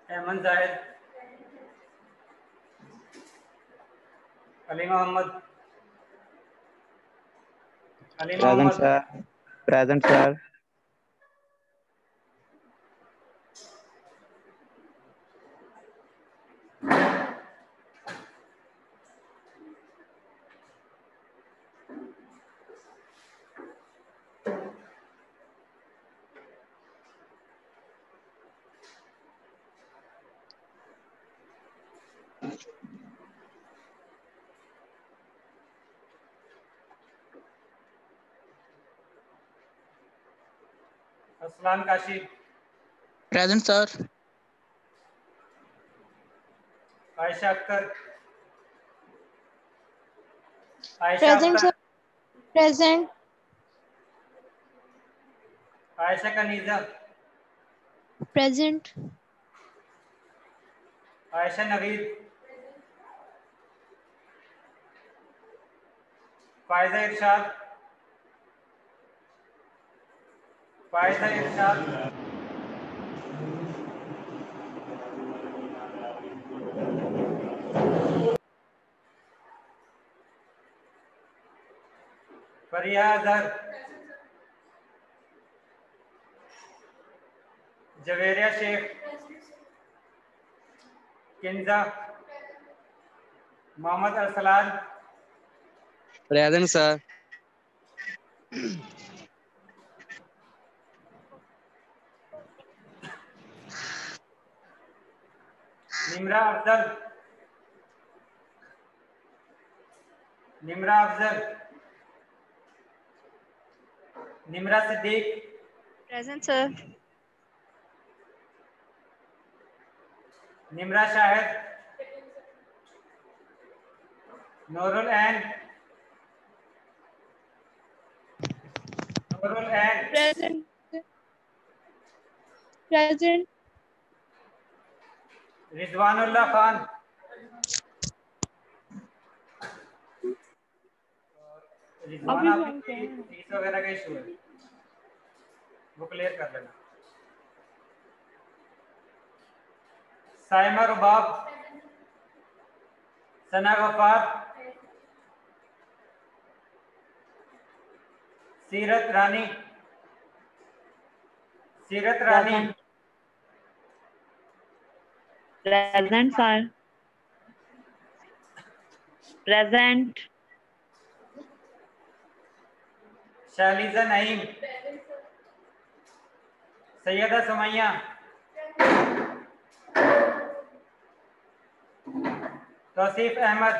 Ahmad Zahid, Ali Mohammad, Ali present Mohammad, sir. Present sir. Aslan Kashif, present sir. Ayesha Akhtar, Ayesha present Akhtar, sir. Present. Ayesha Kaneeza, present. Ayesha Naveed, Faiza Irshad, Faiza Irshad, Fariya Azhar, Javeria Sheikh, Kinza, Mohammad Arsalan, present sir. Nimra Afzal, Nimra Afzal, Nimra Siddique, present sir. Nimra Shahid, Noorul Ain, Noorul Ain, present. Present. Rizwanullah Khan, Rizwan अभी आपकी हैं। Fees वगैरह का issue है, वो क्लियर कर लेना। साइमा रुबाब, सना गफ्फार, सीरत रानी, सीरत रानी, Present, sir. Present. Shalija Naeem, Syeda Sumaiya, Tausif Ahmad,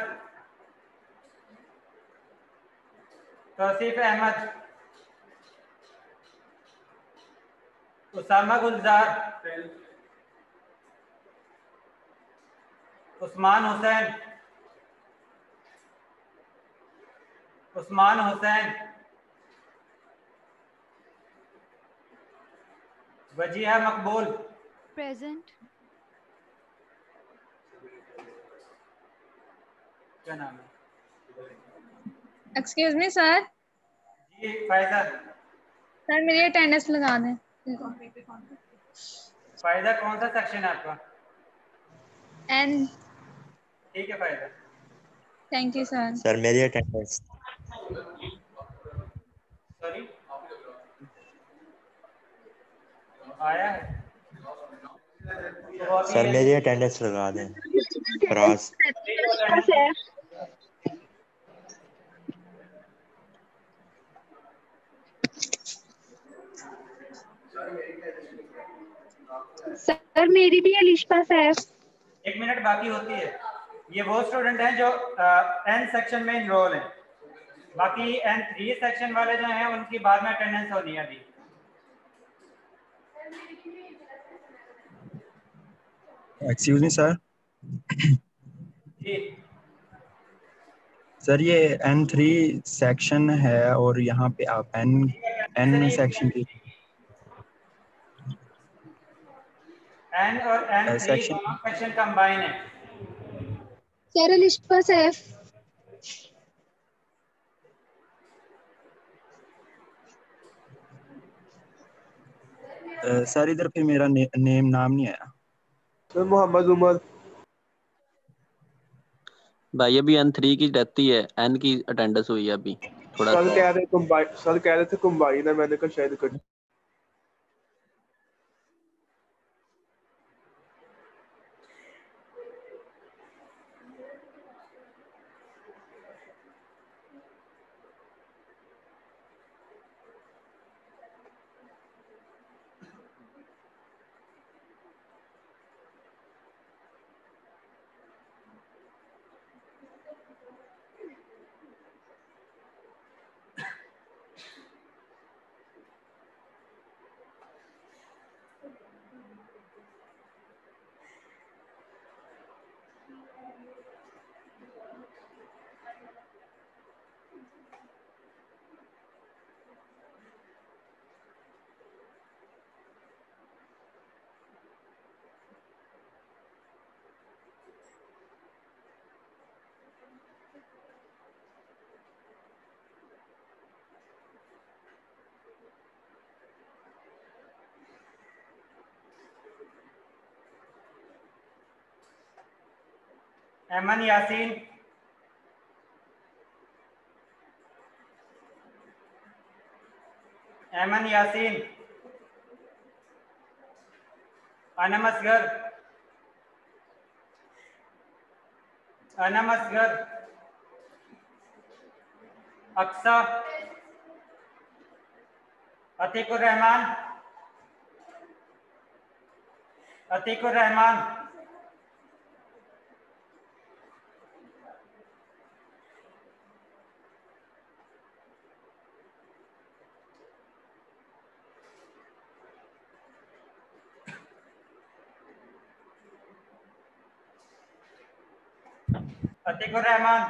Tausif Ahmad, Usama गुलजार, उस्मान हुसैन, उस्मान हुसैन, वजीहा मकबूल, Present. क्या नाम है? एक्सक्यूज मी सर, जी फायदा, सर मेरी अटेंडेंस लगा दें। फायदा कौन सा सेक्शन है आपका? एंड ठीक है फायदा। Thank you sir. सर मेरी अटेंडेंस सॉरी आया है? तो सर मेरी अटेंडेंस लगा दें। फराज सर मेरी भी अलिशा है। 1 मिनट बाकी होती है। ये वो स्टूडेंट हैं जो एन सेक्शन में इनरोल हैं। बाकी N3 सेक्शन वाले जो हैं उनकी बाद में अटेंडेंस होनी है अभी। Excuse me sir. जी सर ये N3 सेक्शन है और यहाँ पे आप N सेक्शन की N और N3 सेक्शन दोनों सेक्शन कंबाइन है। सर अलिशा है। सर इधर पे मेरा नेम नाम नहीं आया। सर मोहम्मद उमर। भाई अभी N3 की रहती है, N की अटेंडेंस हुई है अभी थोड़ा सर सा। कह रहे थे कंबाइन है, मैंने कहा शायद कर। एमन यासीन, एमन यासीन, अनम असगर, अनम असगर, अक्सा, अतीकुर रहमान, अतीकुर रहमान, अतीकुर रहमान,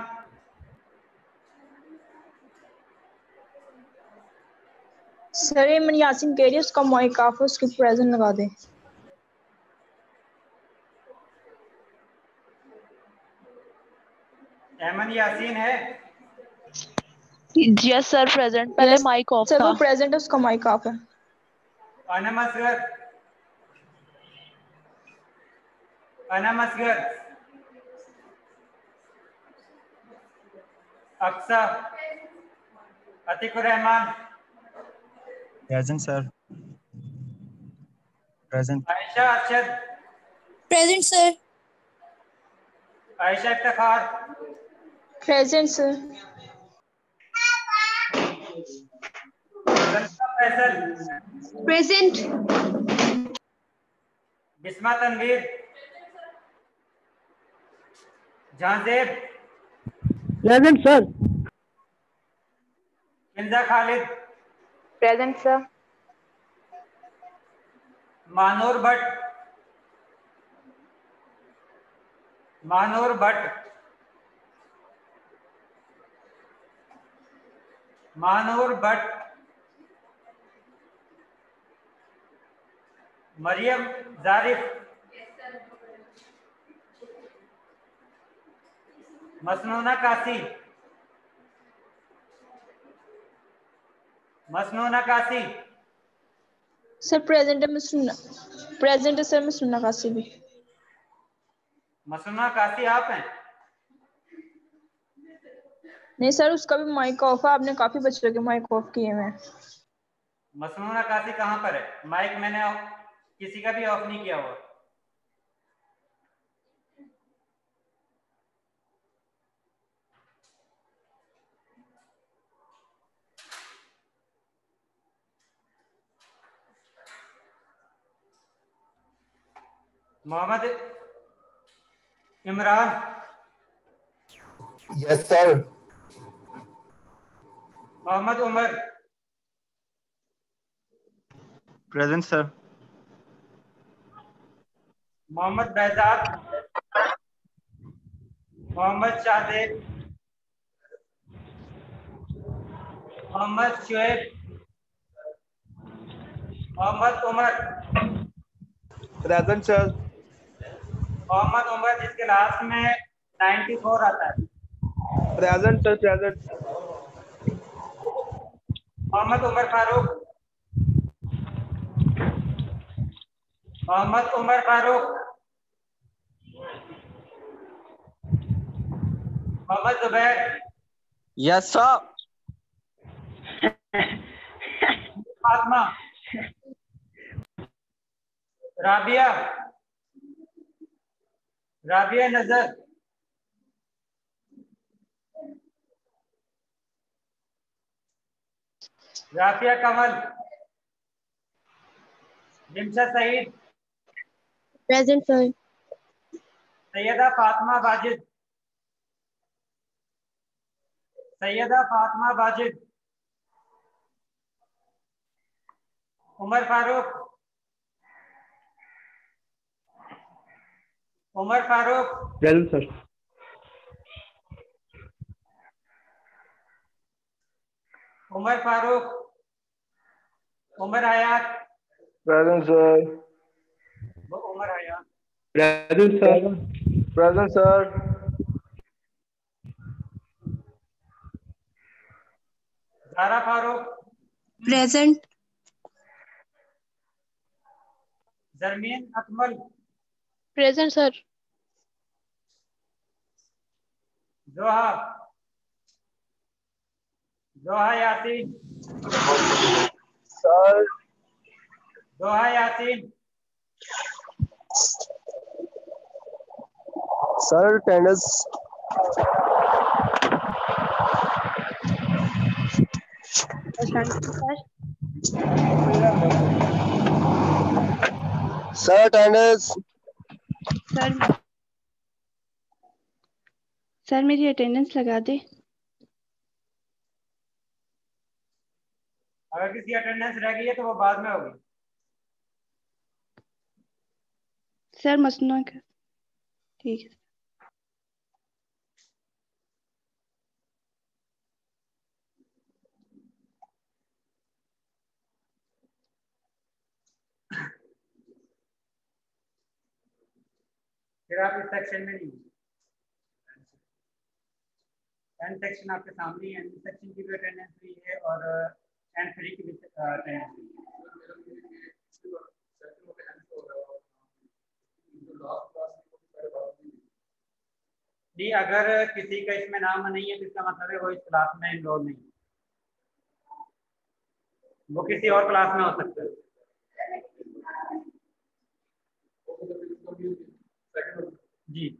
सर ये मैंने यासीन कह रही है, उसका माइक ऑफ है, उसकी प्रेजेंट लगा दे। एमन यासीन है। Yes sir present. पहले माइक ऑफ सर था। वो प्रेजेंट है, उसका माइक ऑफ है। Anam Asghar, Anam Asghar, Aqsa, Atiqur Rahman, present sir. Present. Ayesha Arshad, present sir. Ayesha Iftikhar, present sir. Salma Faisal, Present. Bisma Tanveer, Jahanzeb, present sir. Kinza Khalid, present sir. Manoor Bhatt, Manoor Bhatt, Manoor Bhatt, Maryam Zarif, Masnoona Qasi, Masnoona Qasi, sir present है मिस प्रेजेंट है सर मिस कासी भी। मसनूना कासी आप हैं? नहीं सर उसका भी माइक ऑफ है, आपने काफी बच्चों के माइक ऑफ किए हुए हैं। मसनूना कासी कहाँ पर है? माइक मैंने किसी का भी ऑफ नहीं किया हुआ। Mohammad Imran, yes sir. Mohammad Umar, present sir. Mohammad Behzad, Mohammad Shahdeb, Mohammad Shoaib, Mohammad Umar, present sir. Mohammad Umar जिसके लास्ट में 94 आता है। Present sir. Present. Mohammad Umar Farooq, Mohammad Umar Farooq, Mohammad Zubair, yes sir. Fatima, Rabia, Rabia Nazar, Rafia Kamal, Nimsha Saeed, present sir. Syeda Fatima Wajid, Syeda Fatima Wajid, Umar Farooq, Umar Farooq, present sir. Umar Farooq, Umar Hayat, present sir. वो Umar Hayat, present sir. Present sir. Zara Farooq, Present. Zarmeen Akmal, present sir. Zoha, Zoha Yaseen, sir. Zoha Yaseen, sir attendance. Sir attendance. Sir मेरी attendance लगा दे। अगर किसी अटेंडेंस रह गई है तो वो बाद में होगी। सर मसनूना का ठीक है। फिर आप इस सेक्शन में नहीं, एन सेक्शन आपके सामने है, एन सेक्शन की भी अटेंडेंस हुई है और एन 3 की भी अटेंडेंस हुई है। जी अगर किसी का इसमें नाम नहीं है तो इसका मतलब है वो इस क्लास में इनरोल नहीं है। वो किसी और क्लास में हो सकता है। जी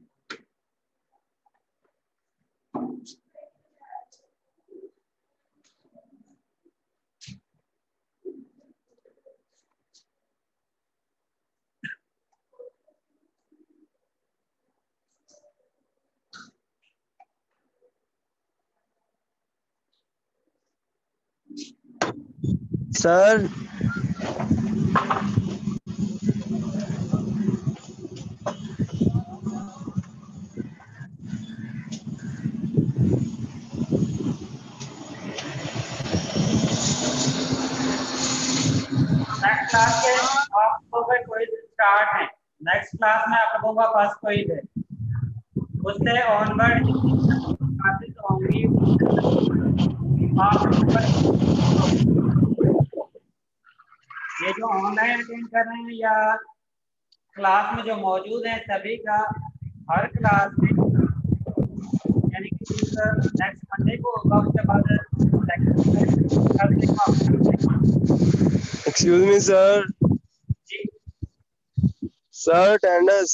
सर नेक्स्ट क्लास के आप लोगों का क्विज स्टार्ट है। नेक्स्ट क्लास में आप लोगों का फर्स्ट क्विज है, उससे ऑनवर्ड क्लासेस होंगी आप लोगों पर। ये जो ऑनलाइन अटेंड कर रहे हैं या क्लास में जो मौजूद हैं सभी का हर क्लास में यानी कि नेक्स्ट मंडे को होगा, उसके बाद एक्सक्यूज मी सर। जी सर अटेंडेंस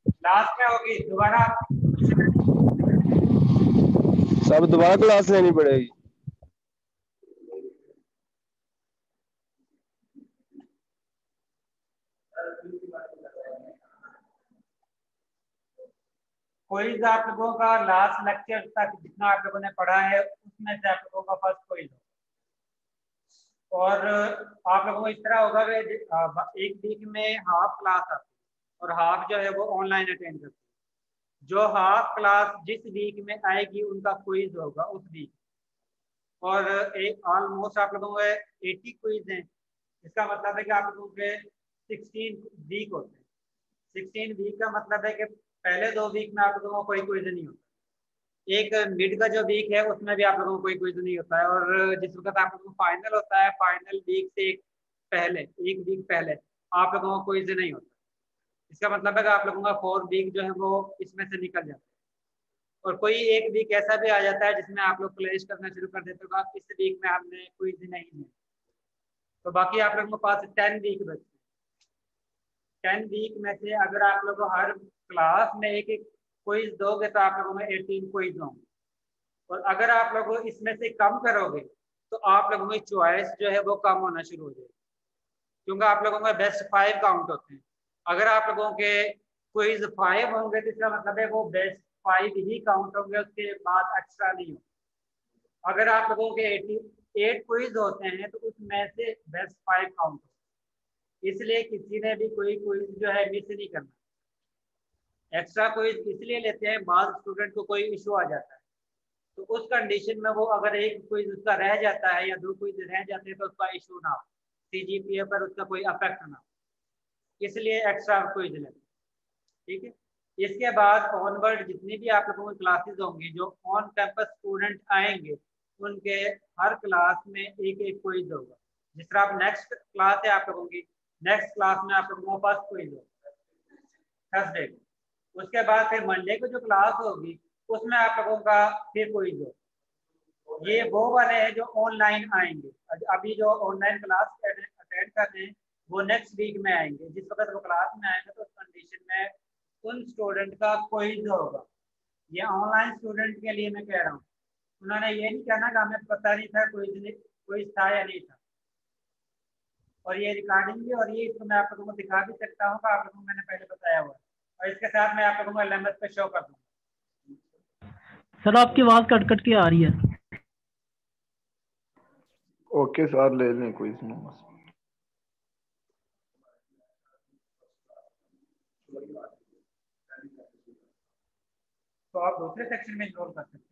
लास्ट में होगी दोबारा। सब दोबारा क्लास लेनी पड़ेगी। क्विज आप लोगों का लास्ट लेक्चर तक जितना आप लोगों ने पढ़ा है उसमें से आप लोगों का फर्स्ट क्विज हो। और आप लोगों को इस तरह होगा कि एक वीक में हाफ क्लास आती है और हाफ जो है वो ऑनलाइन अटेंड करती है। जो हाफ क्लास जिस वीक में आएगी उनका क्विज होगा उस वीक। और एक ऑलमोस्ट आप लोगों के 80 क्विज हैं। इसका मतलब है कि आप लोगों के 16 वीक होते हैं। 16 वीक का मतलब है कि पहले 2 वीक में आप लोगों को कोई क्विज नहीं होता। एक मिड का जो वीक है उसमें भी आप लोगों को कोई क्विज नहीं होता है। और जिस वक्त आप लोगों को फाइनल होता है, फाइनल वीक से एक वीक पहले आप लोगों को क्विज नहीं होता। इसका मतलब है कि आप लोगों का 4 वीक जो है वो इसमें से निकल जाता है। और कोई एक वीक ऐसा भी आ जाता है जिसमें आप लोग क्लेश करना शुरू कर देते हो, इस वीक में आपने क्विज नहीं है, तो बाकी आप लोगों के पास 10 वीक बचते हैं। 10 वीक में से अगर आप लोग हर क्लास में एक एक क्विज दोगे तो आप लोगों में 18 क्विज होंगे। और अगर आप लोग इसमें से कम करोगे तो आप लोगों की चॉइस जो है वो कम होना शुरू हो जाएगी, क्योंकि आप लोगों में बेस्ट 5 काउंट होते हैं। अगर आप लोगों के क्विज 5 होंगे तो इसका मतलब है वो बेस्ट 5 ही काउंट होंगे, उसके बाद एक्स्ट्रा नहीं होगा। अगर आप लोगों के 88 क्विज होते हैं तो उसमें से बेस्ट 5 काउंट होगा। इसलिए किसी ने भी कोई क्विज जो है मिस नहीं करना। एक्स्ट्रा क्विज इसलिए लेते हैं, बाद स्टूडेंट को कोई इशू आ जाता है तो उस कंडीशन में वो अगर एक क्विज उसका रह जाता है या 2 क्विज रह जाते हैं तो उसका इशू ना हो, CGPA पर उसका कोई अफेक्ट ना हो, इसलिए एक्स्ट्रा क्विज लेते हैं। ठीक है, इसके बाद ऑनवर्ड जितनी भी आप लोगों की क्लासेस होंगी, जो ऑन कैंपस स्टूडेंट आएंगे उनके हर क्लास में एक एक क्विज होगा। जिस तरह आप नेक्स्ट क्लास है आप लोगों की, नेक्स्ट क्लास में आप लोगों का फर्स्ट क्विज होगा थर्सडे को। उसके बाद फिर मंडे को जो क्लास होगी उसमें आप लोगों का फिर क्विज होगा। ये वो वाले हैं जो ऑनलाइन आएंगे। अभी जो ऑनलाइन क्लास अटेंड कर रहे हैं वो नेक्स्ट वीक में आएंगे। जिस वक्त वो क्लास में आएंगे तो उस कंडीशन में उन स्टूडेंट का क्विज होगा। ये ऑनलाइन स्टूडेंट के लिए मैं कह रहा हूँ, उन्होंने ये नहीं कहना कि हमें पता नहीं था क्विज था या नहीं था। और ये रिकॉर्डिंग भी और ये इसको मैं आप लोगों को दिखा भी सकता हूँ कि आप लोगों को मैंने पहले बताया हुआ है, और इसके साथ मैं आप लोगों को LMS पे शो कर दूँगा। सर आपकी आवाज कट कट के आ रही है। ओके सर, ले लें कोई इसमें। तो आप दूसरे सेक्शन में इनरोल कर सकते हैं।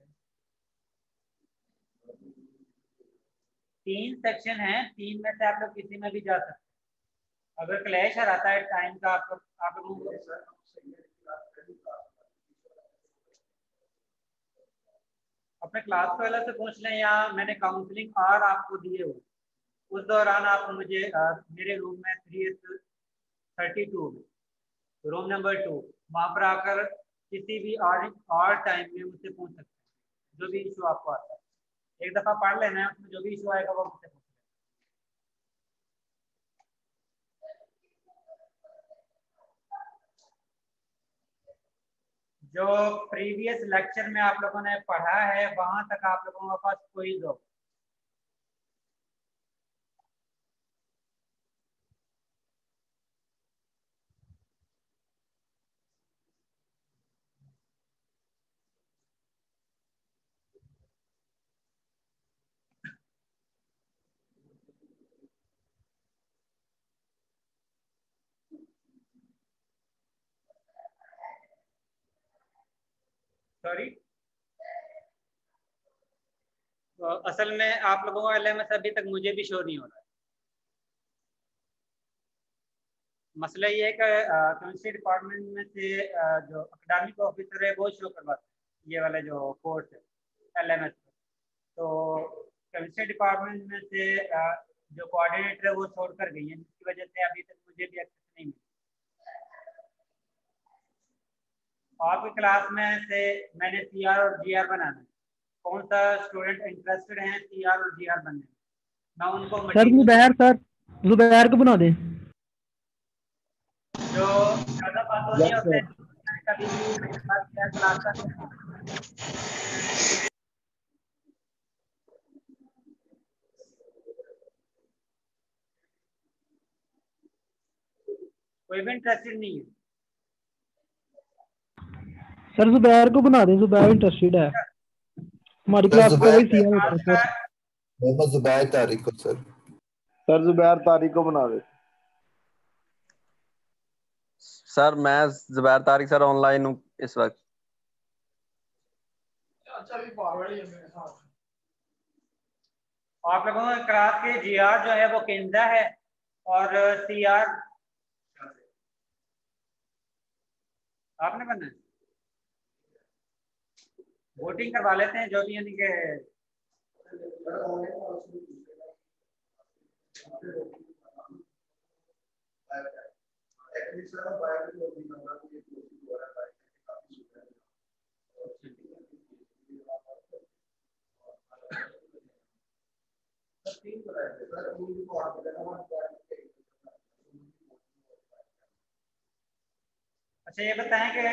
3 सेक्शन हैं, 3 में से आप लोग किसी में भी जा सकते हैं। अगर क्लैश आता है टाइम का आप लोगों को अपने क्लास वाले से पूछ लें, या मैंने काउंसलिंग आवर आपको दिए हुए उस दौरान आप मुझे मेरे रूम में 332 में रूम नंबर 2 वहाँ पर आकर किसी भी और टाइम में मुझसे पूछ सकते हैं जो भी इशू आपको आता है। एक दफ़ा पढ़ लेना है, उसमें जो भी इशू आएगा वो मुझसे पूछ लेना। जो प्रीवियस लेक्चर में आप लोगों ने पढ़ा है वहां तक आप लोगों के पास क्विज हो। सॉरी, तो असल में आप लोगों का LMS अभी तक मुझे भी शो नहीं हो रहा है। मसला ये है कि केमिस्ट्री डिपार्टमेंट में से जो एकेडमिक ऑफिसर है वो शो करवाते हैं ये वाला जो कोर्स है LMS। तो केमिस्ट्री डिपार्टमेंट में से जो कोऑर्डिनेटर है वो छोड़ कर गई है, जिसकी वजह से अभी तक मुझे भी एक्सेस नहीं मिला। आपकी क्लास में से मैंने CR और GR बनाना है। कौन सा स्टूडेंट इंटरेस्टेड है CR और GR बनने में? मैं उनको सर जुबैर को बना दें। जो ज्यादा बातों नहीं होते कभी क्लास का कोई भी इंटरेस्टेड नहीं है। सर जुबैर को बना दें, जुबैर इंटरेस्टेड है। हमारी क्लास को वही CR होता है सर। मोहम्मद जुबैर तारिक को सर जुबैर तारिक को बना दे। सर मैं जुबैर तारिक सर ऑनलाइन हूँ इस वक्त। आप लोगों के क्लास के GR जो है वो केंद्रा है और CR आपने बनना है। वोटिंग करवा लेते हैं जो भी यानी के अच्छा ये बताएं कि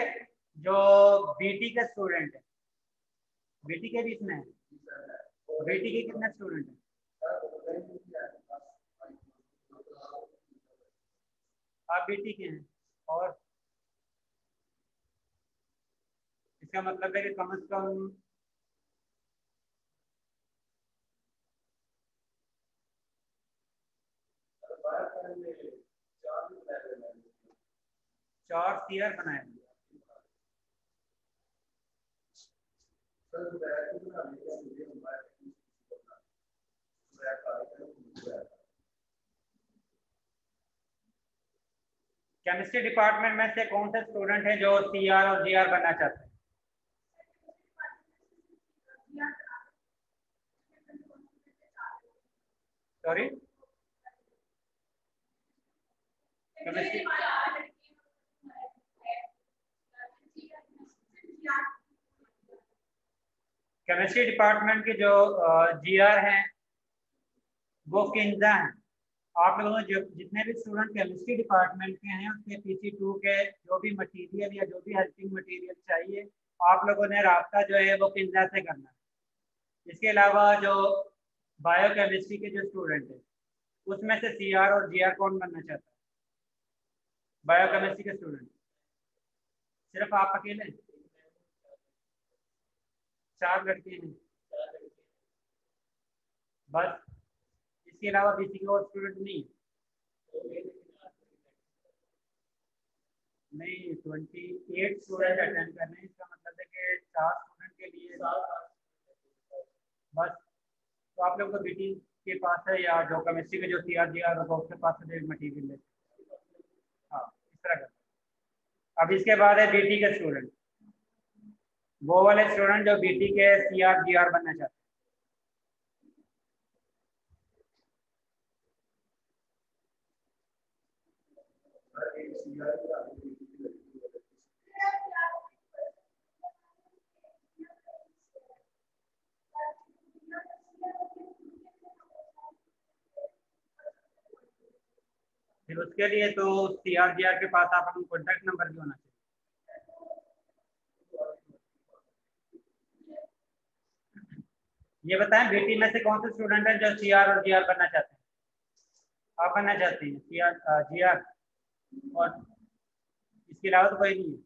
जो BT के स्टूडेंट है, BT के बीच में है, BT के कितने स्टूडेंट हैं? आप BT के हैं और इसका मतलब है कि कम से कम चार CR बनाए। केमिस्ट्री डिपार्टमेंट में से कौन से स्टूडेंट हैं जो CR और GR बनना चाहते हैं? सॉरी, केमिस्ट्री डिपार्टमेंट के जो GR हैं वो किंजा हैं। आप लोगों ने जितने भी स्टूडेंट केमिस्ट्री डिपार्टमेंट के हैं उसके PC2 के जो भी मटेरियल या जो भी हेल्पिंग मटेरियल चाहिए आप लोगों ने राब्ता जो है वो किंजा से करना है। इसके अलावा जो बायोकेमिस्ट्री के जो स्टूडेंट हैं उसमें से CR और GR कौन बनना चाहता है? बायोकेमिस्ट्री के स्टूडेंट सिर्फ आप अकेले? 4 लड़के हैं बस, इसके अलावा BC के और स्टूडेंट नहीं? नहीं, 28 स्टूडेंट अटेंड करने हैं। इसका मतलब है कि 4 स्टूडेंट के लिए बस। तो आप लोग को BT के पास है या जो केमिस्ट्री के जो CR GR होगा उसके पास से मटीरियल है। हाँ, इस तरह का। अब इसके बाद है BT के स्टूडेंट, वो वाले स्टूडेंट जो BT के CR GR बनना चाहते हैं। फिर उसके लिए तो CR GR के पास आप कॉन्टैक्ट नंबर भी होना चाहिए। ये बताएं बीटी में से कौन से स्टूडेंट हैं जो सीआर और जीआर करना चाहते हैं? आप करना चाहते हैं सीआर जीआर, और इसके अलावा तो कोई नहीं है।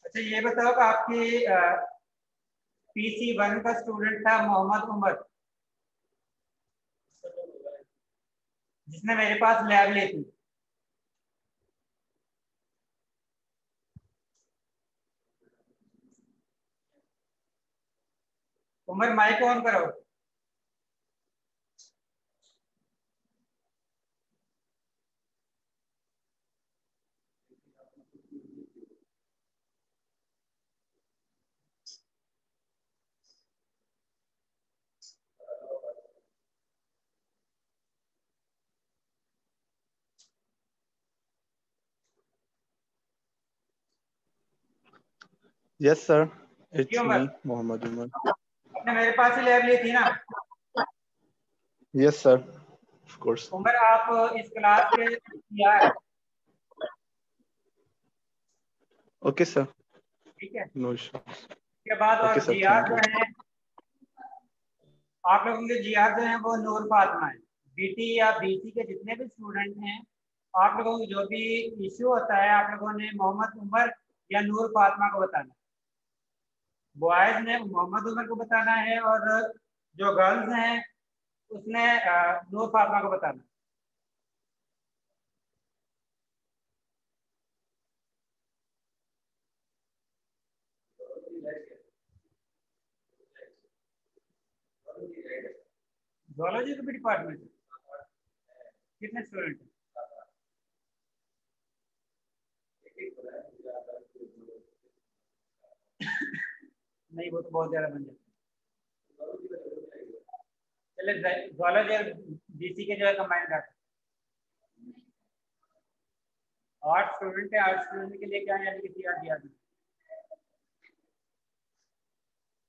अच्छा ये बताओ कि आपकी PC1 का स्टूडेंट था मोहम्मद उमर, जिसने मेरे पास लैब ली थी। उमर माइक ऑन करो। Yes, sir. It's क्यों me, उमर? Mohammed Umar. आपने मेरे पास ही लैब ली थी ना? Yes, sir. Of course. Umar आप इस क्लास के सीआर। Okay, sir. ठीक है, No issue. इसके बाद Okay, और sir. जीआर Thank जो you. है, आप लोगों के जीआर जो है वो नूर फातिमा है। बीटी या बीसी के जितने भी स्टूडेंट हैं, आप लोगों को जो भी इश्यू होता है आप लोगों ने मोहम्मद उमर या नूर फातिमा को बताना है। बॉयज ने मोहम्मद उमर को बताना है और जो गर्ल्स हैं उसने नूर फातिमा को बताना है। ज़ूलॉजी का भी डिपार्टमेंट है, कितने स्टूडेंट हैं? नहीं वो तो बहुत ज्यादा बन जाता है। चले ज़ूलॉजी और बीसी के जो है कंबाइन करते हैं। 8 स्टूडेंट है, 8 स्टूडेंट के लिए क्या यानी कि सीआर दिया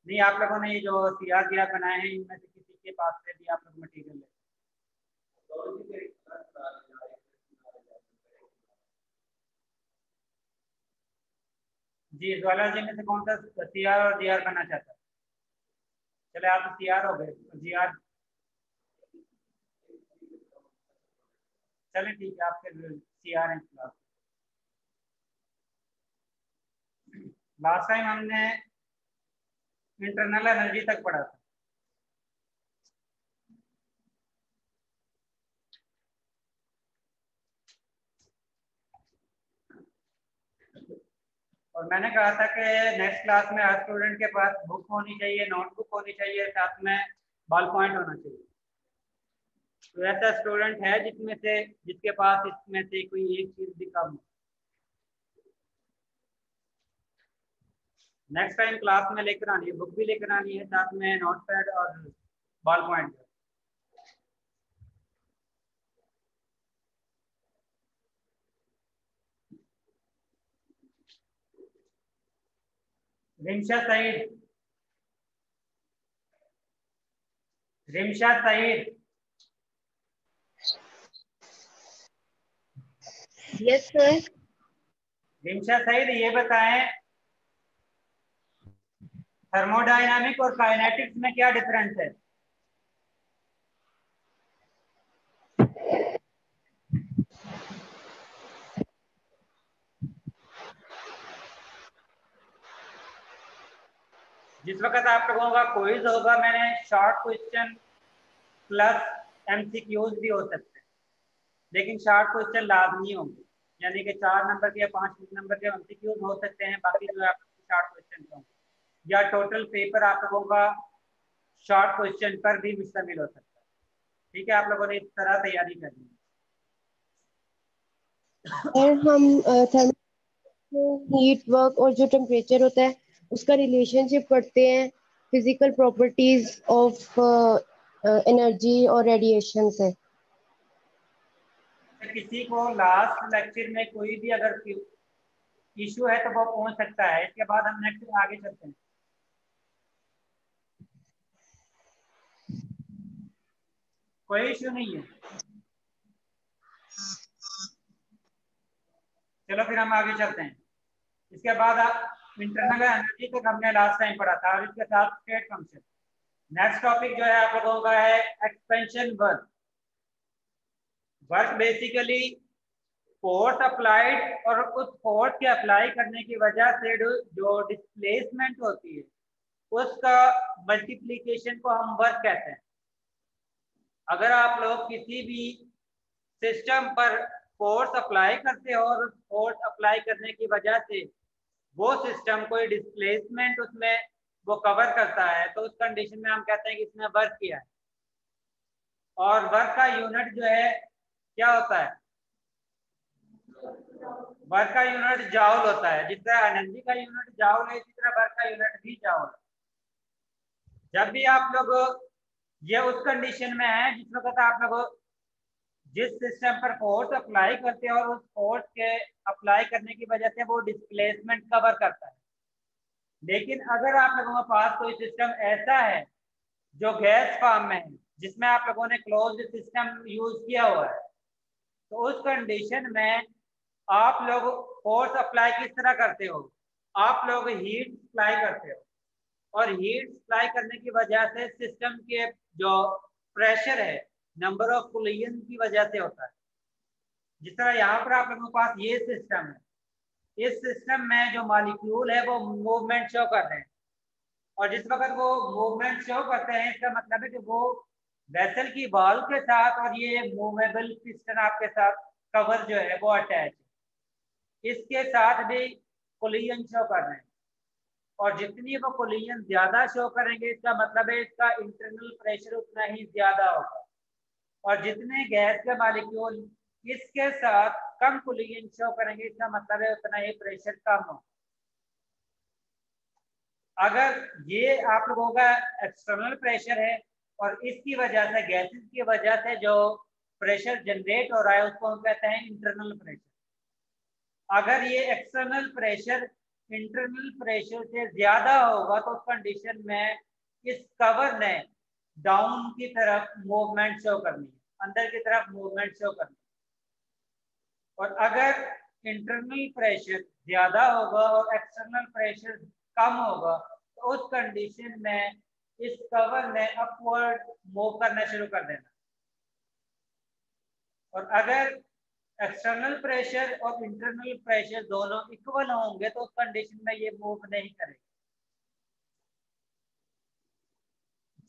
नहीं। आप लोगों ने ये जो सीआर दिया बनाए हैं इनमें से किसी के पास से भी आप लोग मटेरियल ले। जी ज़ूलॉजी में से कौन सा सीआर और जीआर करना चाहता है? चले आप तो सीआर हो गए, जीआर चले ठीक है, आपके सीआर हैं क्लास। लास्ट टाइम हमने इंटरनल एनर्जी तक पढ़ा था। और मैंने कहा था कि नेक्स्ट क्लास में हर स्टूडेंट के पास बुक होनी चाहिए, नोटबुक होनी चाहिए, साथ में बॉल पॉइंट होना चाहिए। तो ऐसा स्टूडेंट है जिसके पास इसमें से कोई एक चीज भी कम हो। नेक्स्ट टाइम क्लास में लेकर आनी है, बुक भी लेकर आनी है, साथ में नोट पैड और ball point. Rimsha Saeed, Rimsha Saeed. Yes sir. Rimsha Saeed ये बताएं थर्मोडायनामिक और काइनेटिक्स में क्या डिफरेंस है? जिस वक्त आप लोगों का क्विज होगा मैंने शॉर्ट क्वेश्चन प्लस एमसीक्यूज भी हो सकते हैं, लेकिन शॉर्ट क्वेश्चन लाजमी होंगे, यानी कि 4 नंबर के या 5 नंबर के एमसीक्यूज हो सकते हैं, बाकी जो है शॉर्ट क्वेश्चन होंगे। या टोटल पेपर आप लोगों का शॉर्ट क्वेश्चन पर भी मुश्तमिल हो सकता है। ठीक है, आप लोगों ने इस तरह तैयारी करनी है। और हम हीट वर्क और जो टेम्परेचर होता है उसका रिलेशनशिप पढ़ते हैं फिजिकल प्रॉपर्टीज ऑफ एनर्जी और रेडिएशन से। किसी को लास्ट लेक्चर में कोई भी अगर इशू है तो वो पहुंच सकता है, इसके बाद हम नेक्स्ट आगे चलते हैं। कोई इशू नहीं है। चलो फिर हम आगे चलते हैं। इसके बाद इंटरनल एनर्जी तक हमने लास्ट टाइम पढ़ा था, और इसके साथ स्टेट फंक्शन। नेक्स्ट टॉपिक जो है आप लोगों का है expansion work. Work basically force applied, और उस फोर्स के अप्लाई करने की वजह से जो डिस्प्लेसमेंट होती है उसका मल्टीप्लिकेशन को हम वर्क कहते हैं। अगर आप लोग किसी भी सिस्टम पर फोर्स अप्लाई करते हो और उस फोर्स अप्लाई करने की वजह से वो सिस्टम कोई डिस्प्लेसमेंट उसमें वो कवर करता है, तो उस कंडीशन में हम कहते हैं कि इसने वर्क किया है। और वर्क का यूनिट जो है क्या होता है? वर्क का यूनिट जाउल होता है। जिस तरह एनर्जी का यूनिट जाउल है, इसी तरह वर्क का यूनिट भी जाउल है। जब भी आप लोग ये उस कंडीशन में है जिस वक्त आप लोग जिस सिस्टम पर फोर्स अप्लाई करते हैं और उस फोर्स के अप्लाई करने की वजह से वो डिस्प्लेसमेंट कवर करता है। लेकिन अगर आप लोगों के पास कोई सिस्टम ऐसा है जो गैस फॉर्म में है, जिसमें आप लोगों ने क्लोज्ड सिस्टम यूज किया हुआ है, तो उस कंडीशन में आप लोग फोर्स अप्लाई किस तरह करते हो? आप लोग हीट सप्लाई करते हो, और हीट सप्लाई करने की वजह से सिस्टम के जो प्रेशर है नंबर ऑफ कोलिजन की वजह से होता है। जिस तरह यहाँ पर आप लोगों के पास ये सिस्टम है, इस सिस्टम में जो मॉलिक्यूल है वो मूवमेंट शो कर रहे हैं, और जिस वक्त वो मूवमेंट शो करते हैं इसका मतलब है कि वो वेसल की वॉल के साथ और ये मूवेबल पिस्टन आपके साथ कवर जो है वो अटैच है, इसके साथ भी कोलिजन शो कर रहे हैं। और जितनी वो कोलिजन ज्यादा शो करेंगे इसका मतलब है इसका इंटरनल प्रेशर उतना ही ज्यादा होगा, और जितने गैस के मॉलिक्यूल इसके साथ कम कोलिजन शो करेंगे इसका मतलब है उतना ही प्रेशर कम हो। अगर ये आप लोगों का एक्सटर्नल प्रेशर है और इसकी वजह से गैसेस की वजह से जो प्रेशर जनरेट हो रहा है उसको हम कहते हैं इंटरनल प्रेशर। अगर ये एक्सटर्नल प्रेशर इंटरनल प्रेशर से ज्यादा होगा तो उस कंडीशन में इस कवर ने डाउन की तरफ मूवमेंट शो करनी है, अंदर की तरफ मूवमेंट शो करनी है। और अगर इंटरनल प्रेशर ज्यादा होगा और एक्सटर्नल प्रेशर कम होगा तो उस कंडीशन में इस कवर ने अपवर्ड मूव करना शुरू कर देना। और अगर एक्सटर्नल प्रेशर और इंटरनल प्रेशर दोनों इक्वल होंगे तो उस कंडीशन में ये मूव नहीं करेगा।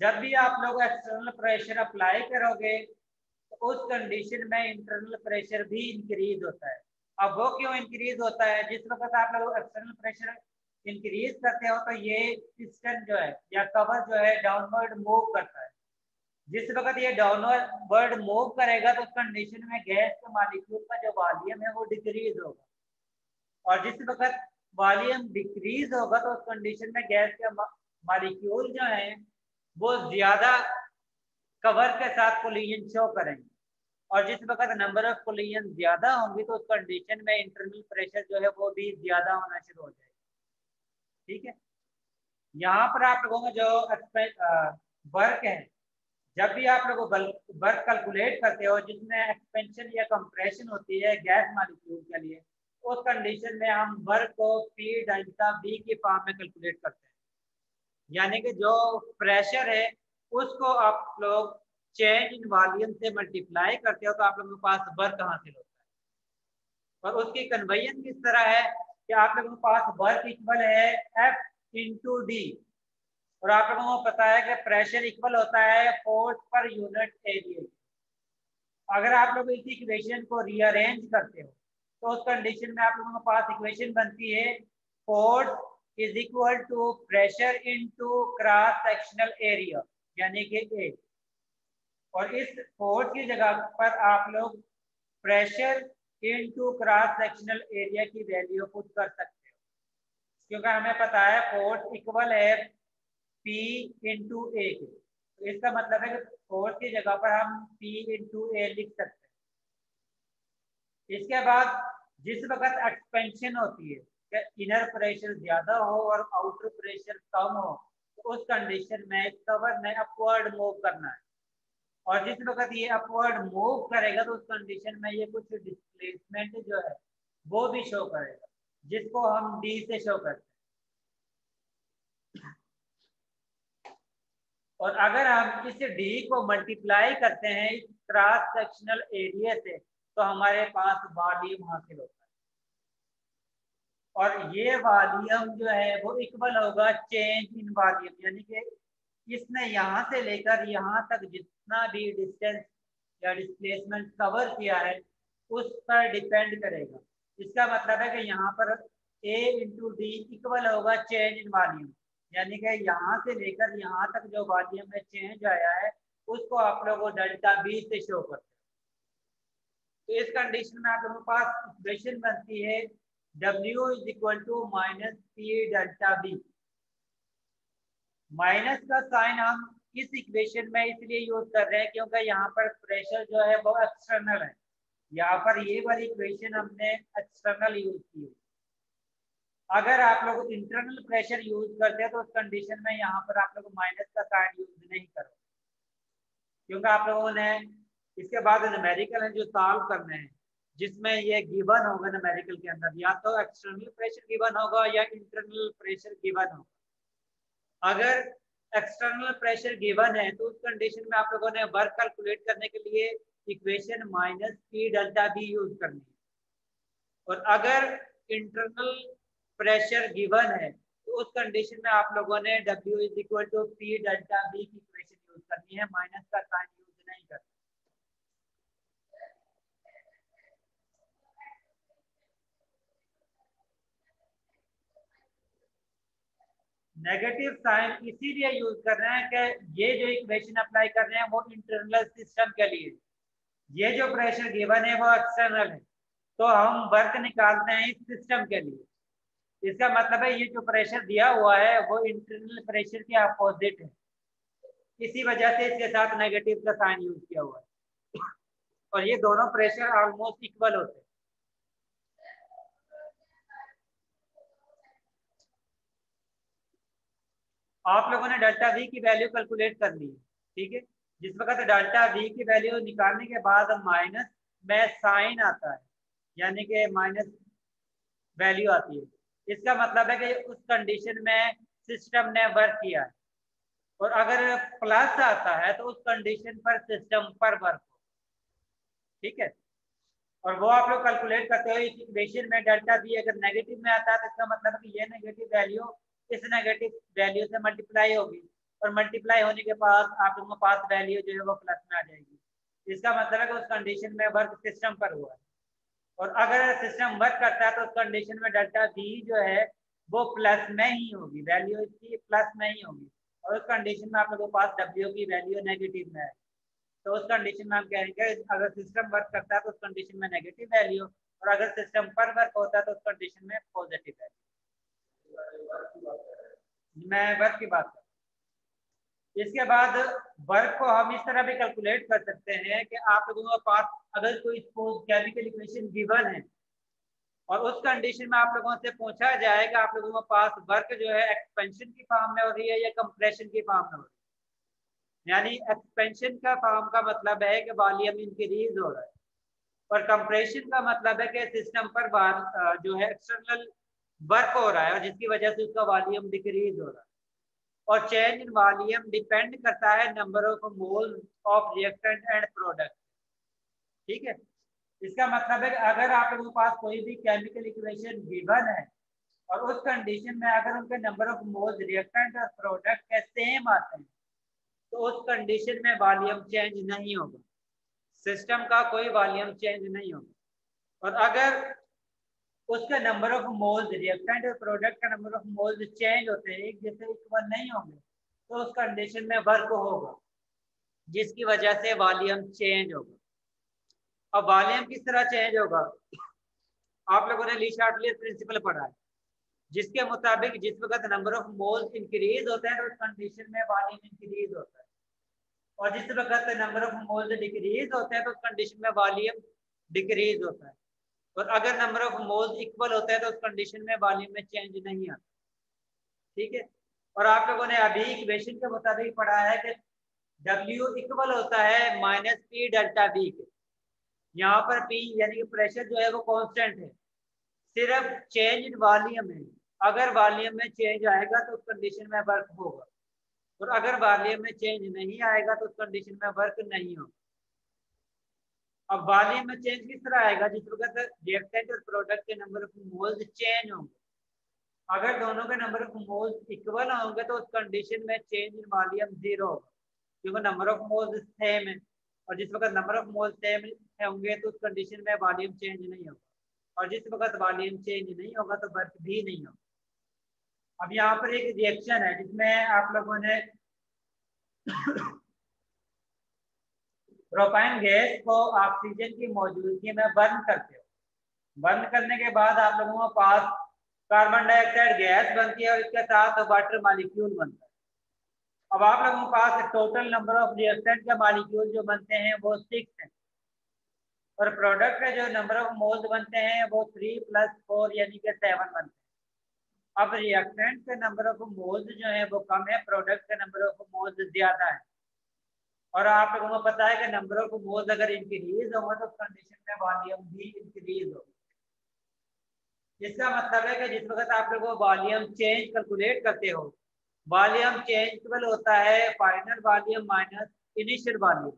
जब भी आप लोग एक्सटर्नल प्रेशर अप्लाई करोगे तो उस कंडीशन में इंटरनल प्रेशर भी इंक्रीज होता है। अब वो क्यों इंक्रीज होता है? जिस वक्त आप लोग एक्सटर्नल प्रेशर इंक्रीज करते हो तो ये पिस्टन जो है या कवर जो है डाउनवर्ड मूव करता है। जिस वक्त ये डाउनवर्ड मूव करेगा तो उस कंडीशन में गैस के मॉलिक्यूल का जो वॉल्यूम है वो डिक्रीज होगा, और जिस वक्त वॉल्यूम डिक्रीज होगा तो उस कंडीशन में गैस के मॉलिक्यूल जो है वो ज्यादा कवर के साथ कोलिजन शो करेंगे, और जिस वक्त नंबर ऑफ कोलिजन ज्यादा होंगी तो उस कंडीशन में इंटरनल प्रेशर जो है वो भी ज्यादा होना शुरू हो जाएगा। ठीक है, यहाँ पर आप लोगों का जो वर्क है, जब भी आप लोग वर्क कैलकुलेट करते हो जिसमें एक्सपेंशन या कंप्रेशन होती है गैस मॉलिक्यूल के लिए, उस कंडीशन में हम वर्क को P डेल्टा V की फॉर्म में कैलकुलेट करते हैं। यानी कि जो प्रेशर है उसको आप लोग चेंज इन वॉल्यूम से मल्टीप्लाई करते हो तो आप लोगों के पास वर्क हासिल होता है। और उसकी कन्वर्जन किस तरह है कि आप लोगों के पास वर्क इक्वल है F इंटू डी, और आप लोगों को पता है कि प्रेशर इक्वल होता है फोर्स पर यूनिट एरिया। अगर आप लोग इस इक्वेशन को रीअरेंज करते हो तो उस कंडीशन में आप लोगों के पास इक्वेशन बनती है force is equal to pressure into cross sectional area यानी कि ए, और इस फोर्स की जगह पर आप लोग pressure into cross sectional area की वैल्यू पुट कर सकते हो, क्योंकि हमें पता है फोर्स इक्वल है P इंटू ए के। तो इसका मतलब है कि फोर्स की जगह पर हम P इंटू ए लिख सकते हैं। इसके बाद जिस वक्त एक्सपेंशन होती है कि इनर प्रेशर ज्यादा हो और आउटर प्रेशर कम हो तो उस कंडीशन में कवर ने अपवर्ड मूव करना है, और जिस वक्त ये अपवर्ड मूव करेगा तो उस कंडीशन में ये कुछ डिस्प्लेसमेंट जो है वो भी शो करेगा, जिसको हम डी से शो करते हैं। और अगर हम इस डी को मल्टीप्लाई करते हैं इस क्रॉस सेक्शनल एरिया से, तो हमारे पास वॉल्यूम हासिल होता है। और ये वॉल्यूम जो है वो इक्वल होगा चेंज इन वॉल्यूम, यानी कि इसने यहाँ से लेकर यहाँ तक जितना भी डिस्टेंस या डिस्प्लेसमेंट कवर किया है उस पर डिपेंड करेगा। इसका मतलब है कि यहाँ पर A इंटू डी इक्वल होगा चेंज इन वॉल्यूम, यानी कि यहाँ से लेकर यहाँ तक जो वॉल्यूम में चेंज आया है उसको आप लोगों डेल्टा बी से शो करते हैं। तो इस कंडीशन में आप लोगों के पास इक्वेशन बनती है W is equal to minus P delta B. Minus का साइन हम इस इक्वेशन में इसलिए यूज कर रहे हैं क्योंकि यहाँ पर प्रेशर जो है वो एक्सटर्नल है। यहाँ पर ये वाली इक्वेशन हमने एक्सटर्नल यूज की है। अगर आप लोग इंटरनल प्रेशर यूज करते हैं तो उस कंडीशन में यहाँ पर आप लोग माइनस का साइन यूज नहीं करो, क्योंकि आप लोगों ने इसके बाद न्यूमेरिकल है जो सॉल्व करने हैं, जिसमें ये गिवन होगा न्यूमेरिकल के अंदर, या तो एक्सटर्नल प्रेशर गिवन होगा या इंटरनल प्रेशर गिवन होगा। अगर एक्सटर्नल प्रेशर गिवन है तो उस कंडीशन में आप लोगों ने वर्क कैलकुलेट करने के लिए equation minus P delta B use करनी है। और अगर इंटरनल प्रेशर गिवन है तो उस कंडीशन में आप लोगों ने W is equal to P delta B की इक्वेशन यूज करनी है, माइनस का साइन यूज नहीं करना। नेगेटिव साइन इसीलिए यूज कर रहे हैं कि ये जो इक्वेशन अप्लाई कर रहे हैं वो इंटरनल सिस्टम के लिए, ये जो प्रेशर गिवन है वो एक्सटर्नल है, तो हम वर्क निकालते हैं इस सिस्टम के लिए। इसका मतलब है ये जो प्रेशर दिया हुआ है वो इंटरनल प्रेशर के अपोजिट है, इसी वजह से इसके साथ नेगेटिव का साइन यूज किया हुआ है। और ये दोनों प्रेशर ऑलमोस्ट इक्वल होते हैं। आप लोगों ने डेल्टा वी की वैल्यू कैलकुलेट कर ली है, ठीक है। जिस वक्त डेल्टा वी की वैल्यू निकालने के बाद माइनस में साइन आता है, यानी कि माइनस वैल्यू आती है, इसका मतलब है कि उस कंडीशन में सिस्टम ने वर्क किया है। और अगर प्लस आता है तो उस कंडीशन पर सिस्टम पर वर्क हो, ठीक है। और वो आप लोग कैलकुलेट करते हो इस इक्वेशन में डेल्टा बी अगर नेगेटिव में आता है तो इसका मतलब है कि ये नेगेटिव वैल्यू इस नेगेटिव वैल्यू से मल्टीप्लाई होगी, और मल्टीप्लाई होने के बाद आप लोगों के पास वैल्यू जो है वो प्लस में आ जाएगी। इसका मतलब है कि उस कंडीशन में वर्क सिस्टम पर हुआ है। और अगर सिस्टम वर्क करता है तो उस कंडीशन में डेल्टा बी जो है वो प्लस में ही होगी, वैल्यू इसकी प्लस में ही होगी। और उस कंडीशन में आप लोगों के पास डब्ल्यू की वैल्यू नेगेटिव में है, तो उस कंडीशन में हम कहेंगे अगर सिस्टम वर्क करता है तो उस कंडीशन में नेगेटिव वैल्यू, और अगर सिस्टम पर वर्क होता है तो उस कंडीशन में पॉजिटिव वैल्यू। मैं वर्क की बात कर। इसके बाद वर्क को हम इस तरह भी कैलकुलेट कर सकते हैं कि आप लोगों के पास अगर कोई केमिकल इक्वेशन गिवन है और उस कंडीशन में आप लोगों से पूछा जाए कि आप लोगों के पास वर्क जो है एक्सपेंशन की फॉर्म में हो रही है या कंप्रेशन की फॉर्म में हो रही है, यानी एक्सपेंशन का फॉर्म का मतलब है कि वॉल्यूम इंक्रीज हो रहा है, और कंप्रेशन का मतलब है कि सिस्टम पर जो है एक्सटर्नल वर्क हो रहा है और जिसकी वजह से उसका वॉल्यूम डिक्रीज हो रहा है। और चेंज इन वॉल्यूम डिपेंड करता है number of moles of reactant and product, ठीक है। इसका मतलब है कि अगर आप लोगों के पास कोई भी केमिकल इक्वेशन गिवन है और उस कंडीशन में अगर उनके नंबर ऑफ मोल्स रिएक्टेंट और प्रोडक्ट के सेम आते हैं तो उस कंडीशन में वॉल्यूम चेंज नहीं होगा, सिस्टम का कोई वॉल्यूम चेंज नहीं होगा। और अगर उसके नंबर ऑफ मोल्स रिएक्टेंट और प्रोडक्ट का नंबर ऑफ मोल्स चेंज होते हैं, एक जैसे इक्वल नहीं होंगे, तो उस कंडीशन में वर्क होगा जिसकी वजह से वॉल्यूम चेंज होगा। अब वॉल्यूम किस तरह चेंज होगा? आप लोगों ने ली शार्टली प्रिंसिपल पढ़ा है, जिसके मुताबिक जिस वक्त नंबर ऑफ मोल्स इंक्रीज होते हैं तो उस कंडीशन में वॉल्यूम इंक्रीज होता है, और जिस वक्त नंबर ऑफ मोल्स डिक्रीज होते हैं तो उस कंडीशन में वॉल्यूम डिक्रीज होता है। और अगर नंबर ऑफ मोल्स इक्वल होता है तो उस कंडीशन में वॉल्यूम में चेंज नहीं आता, ठीक है। और आप लोगों ने अभी इक्वेशन के मुताबिक पढ़ा है कि W इक्वल होता है माइनस पी डेल्टा बी के। यहाँ पर P यानी कि प्रेशर जो है वो कांस्टेंट है, सिर्फ चेंज इन वॉल्यूम है। अगर वॉल्यूम में चेंज आएगा तो उस कंडीशन में वर्क होगा, और अगर वॉल्यूम में चेंज नहीं आएगा तो उस कंडीशन में वर्क नहीं होगा। अब वॉल्यूम में चेंज किस तरह आएगा? जिस वक्त रिएक्टेंट और प्रोडक्ट के नंबर ऑफ मोल्स चेंज होंगे। अगर दोनों के नंबर ऑफ मोल्स इक्वल होंगे तो उस कंडीशन में चेंज इन वॉल्यूम 0 होगा, क्योंकि नंबर ऑफ मोल्स सेम है। और जिस वक्त नंबर ऑफ मोल्स सेम होंगे तो उस कंडीशन में वॉल्यूम चेंज नहीं होगा, और जिस वक्त वॉल्यूम चेंज नहीं होगा तो वर्क भी नहीं होगा। अब यहाँ पर एक रिएक्शन है जिसमें आप लोगों ने प्रोपाइन गैस को ऑक्सीजन की मौजूदगी में बर्न करते हो। बर्न करने के बाद आप लोगों के पास कार्बन डाइऑक्साइड गैस बनती है और इसके साथ वाटर मॉलिक्यूल बनता है। अब आप लोगों के पास टोटल नंबर ऑफ रिएक्टेंट के मॉलिक्यूल जो बनते हैं वो 6 हैं, और प्रोडक्ट के जो नंबर ऑफ मोल्स बनते हैं वो 3 + 4 यानी कि 7 बनते हैं। अब रिएक्टेंट के नंबर ऑफ मोल्स जो है वो कम है, प्रोडक्ट के नंबर ऑफ मोल्स ज्यादा है। और आप लोगों को पता है कि नंबर ऑफ मोल्स अगर इंक्रीज होगा तो कंडीशन में वॉल्यूम भी इंक्रीज होगा। इसका मतलब है कि जिस वक्त आप लोग वॉल्यूम चेंज कैलकुलेट करते हो, वॉल्यूम चेंज इक्वल होता है final volume minus initial volume.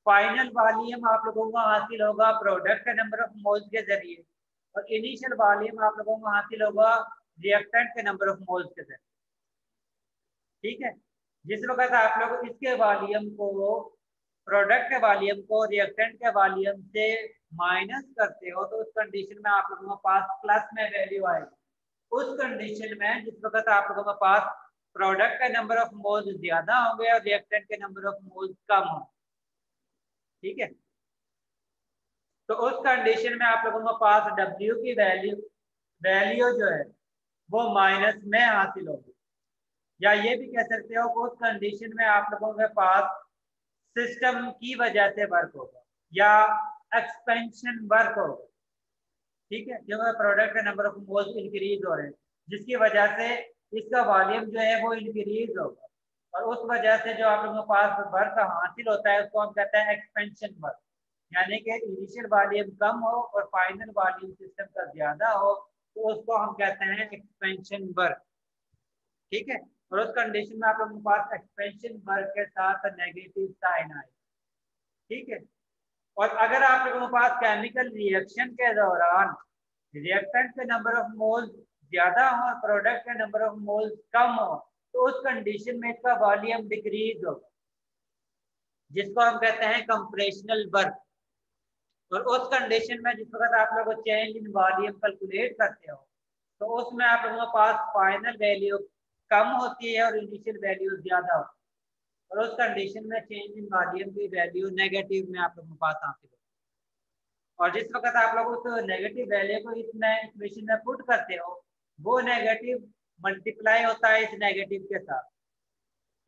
Final volume आप लोगों को हासिल होगा प्रोडक्ट के नंबर ऑफ मोल्स के जरिए, और इनिशियल वॉल्यूम आप लोगों को हासिल होगा रिएक्टेंट के नंबर ऑफ मोल्स के जरिए। ठीक है, जिस वक्त आप लोग इसके वॉल्यूम को, प्रोडक्ट के वॉल्यूम को रिएक्टेंट के वॉल्यूम से माइनस करते हो तो उस कंडीशन में आप लोगों के पास प्लस में वैल्यू आएगी। उस कंडीशन में जिस वक्त आप लोगों के पास प्रोडक्ट के नंबर ऑफ मोल्स ज्यादा होंगे और रिएक्टेंट के नंबर ऑफ मोल्स कम होंगे। ठीक है, तो उस कंडीशन में आप लोगों के पास W की वैल्यू जो है वो माइनस में हासिल होगी, या ये भी कह सकते हो कि उस कंडीशन में आप लोगों के पास सिस्टम की वजह से वर्क होगा या एक्सपेंशन वर्क होगा। ठीक है, क्योंकि प्रोडक्ट के नंबर ऑफ मोल्स इंक्रीज हो रहे हैं जिसकी वजह से इसका वॉल्यूम जो है वो इंक्रीज होगा, और उस वजह से जो आप लोगों के पास वर्क हासिल होता है उसको हम कहते हैं एक्सपेंशन वर्क। यानी कि इनिशियल वॉल्यूम कम हो और फाइनल वॉल्यूम सिस्टम का ज्यादा हो तो उसको हम कहते हैं एक्सपेंशन वर्क। ठीक है, और उस कंडीशन में आप लोगों के पास एक्सपेंशन वर्क के साथ नेगेटिव साइन आए। ठीक है, और अगर आप लोगों के पास केमिकल रिएक्शन के दौरान रिएक्टेंट के नंबर ऑफ मोल्स ज्यादा हो और प्रोडक्ट के नंबर ऑफ मोल्स कम हो तो उस कंडीशन में इसका वॉल्यूम डिक्रीज होगा, जिसको हम कहते हैं कंप्रेशनल वर्क। और उस कंडीशन में जिस वक्त आप लोग चेंज इन वॉल्यूम कैलकुलेट करते हो तो उसमें आप लोगों के पास फाइनल वैल्यू कम होती है और इनिशियल वैल्यू ज्यादा होती है, और उस कंडीशन में चेंज इन वॉल्यूम की वैल्यू नेगेटिव में आप लोगों के पास हासिल होती है। और जिस वक्त आप लोग उस नेगेटिव वैल्यू को इसमें इक्वेशन में पुट करते हो वो नेगेटिव मल्टीप्लाई होता है इस नेगेटिव के साथ,